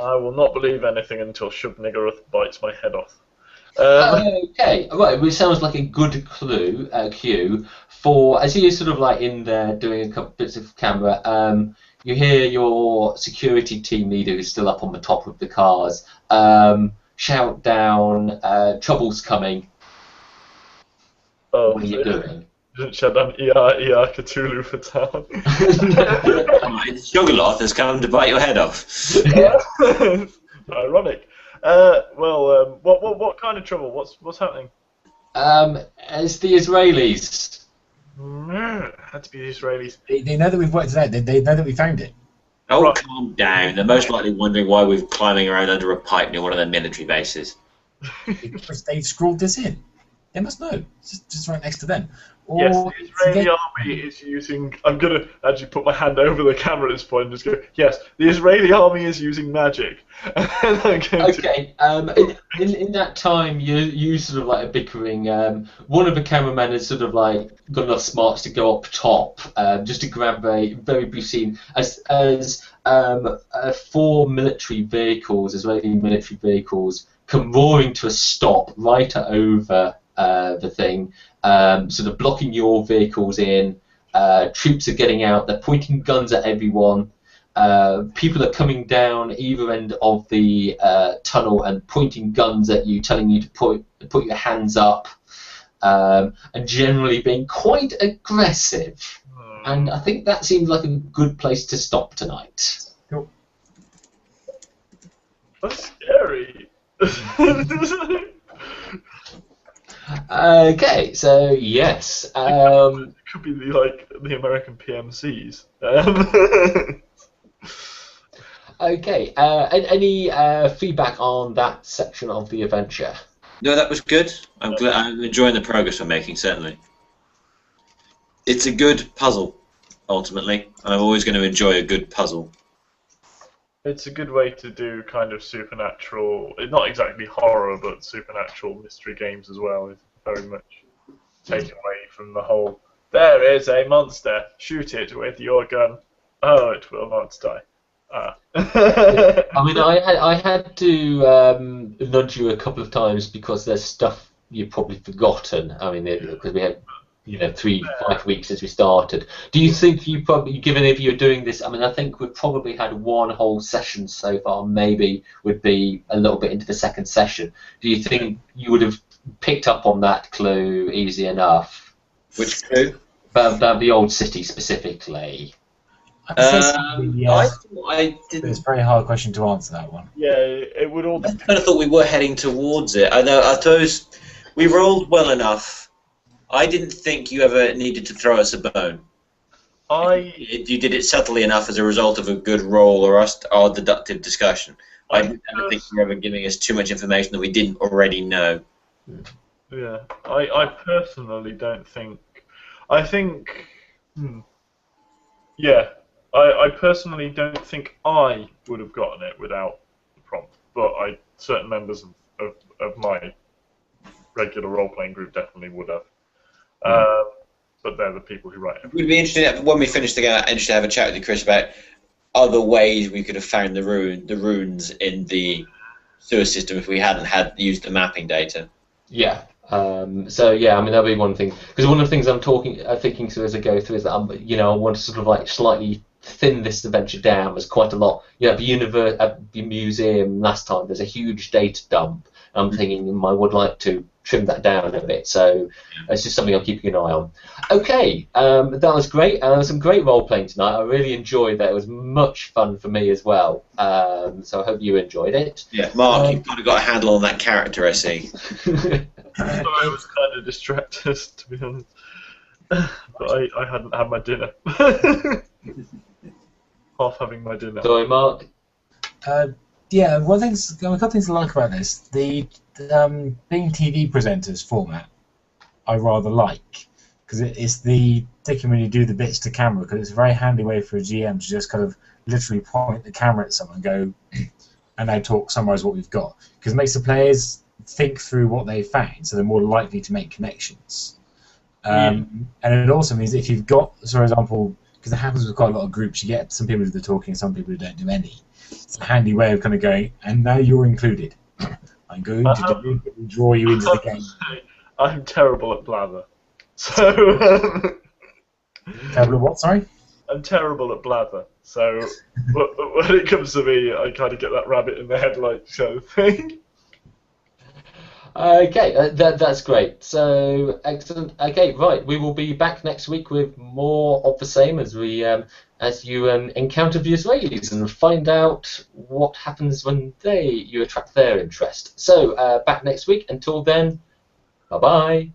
I will not believe anything until Shub-Niggurath bites my head off. Okay, right. Which sounds like a good cue for as you're sort of like in there doing a couple bits of camera. You hear your security team leader, who's still up on the top of the cars, shout down, "Trouble's coming." Oh, What are you doing? Didn't shut down ER Cthulhu for town. Shogoloth has come to bite your head off. Ironic. What kind of trouble? What's happening? It's the Israelis. Had to be the Israelis. They know that we've worked it out. They know that we found it. Oh, Right. calm down. They're most likely wondering why we're climbing around under a pipe near one of their military bases. Because they've scrawled this in. They must know. It's just right next to them. Yes, Or the Israeli army is using. I'm going to actually put my hand over the camera at this point and just go, yes, the Israeli army is using magic. And I'm going Okay. In that time, you sort of like are bickering. One of the cameramen has sort of like got enough smarts to go up top, just to grab a very brief scene as 4 military vehicles, Israeli military vehicles, come roaring to a stop right over the thing, sort of blocking your vehicles in. Troops are getting out. They're pointing guns at everyone. People are coming down either end of the tunnel and pointing guns at you, telling you to put your hands up, and generally being quite aggressive. And I think that seems like a good place to stop tonight. Cool. That's scary. Okay, so yes. It could be the American PMCs. Okay. Any feedback on that section of the adventure? No, that was good. I'm enjoying the progress we're making, certainly. It's a good puzzle, ultimately. I'm always going to enjoy a good puzzle. It's a good way to do kind of supernatural, not exactly horror, but supernatural mystery games as well. It's very much taken away from the whole, there is a monster, shoot it with your gun. Oh, it will not die. I mean, I had to nudge you a couple of times because there's stuff you've probably forgotten. I mean, because we had 3-5 weeks since we started. Do you think you probably, given if you're doing this, I mean, I think we've probably had one whole session so far. Maybe would be a little bit into the second session. Do you think you would have picked up on that clue easy enough? Which clue? About the old city specifically. I didn't. It's a very hard question to answer, that one. Yeah, it would all I kind of thought we were heading towards it. I suppose we rolled well enough. I didn't think you ever needed to throw us a bone. You did it subtly enough as a result of a good roll or our deductive discussion. I didn't think you were ever giving us too much information that we didn't already know. Yeah, I personally don't think. I think. Yeah, I personally don't think I would have gotten it without the prompt, but certain members of my regular role-playing group definitely would have. But they're the people who write it. We'd be interested when we finish the game. Interested to have a chat with you, Chris, about other ways we could have found the runes in the sewer system if we hadn't used the mapping data. Yeah. So yeah, I mean that'll be one thing, because one of the things I'm thinking through as I go through is that I want to sort of like slightly thin this adventure down. There's quite a lot. At the museum last time, there's a huge data dump. I'm thinking I would like to trim that down a bit, so it's just something I'm keeping an eye on. Okay, that was great. Some great role playing tonight. I really enjoyed that. It was much fun for me as well. So I hope you enjoyed it. Yeah, Mark, you've kind of got a handle on that character, I see. Sorry, I was kind of distracted, to be honest. But I hadn't had my dinner. Half having my dinner. Sorry, Mark. Yeah, a couple things I like about this. The being TV presenters format, I rather like, because it's the particularly when you do the bits to camera, because it's a very handy way for a GM to just kind of literally point the camera at someone and go, and they summarize what we've got, because it makes the players think through what they found, so they're more likely to make connections. And it also means if you've got, for example, because it happens with quite a lot of groups, you get some people who do the talking and some people who don't do any. It's a handy way of kind of going, and now you're included. I'm going to deliberately draw you into the game. I'm terrible at blather. So. Terrible at what, sorry? I'm terrible at blather. So when it comes to me, I kind of get that rabbit in the headlights kind of thing. Okay, that's great. So excellent. Okay, right. We will be back next week with more of the same as you encounter the Israelis and find out what happens when you attract their interest. So back next week. Until then, bye bye.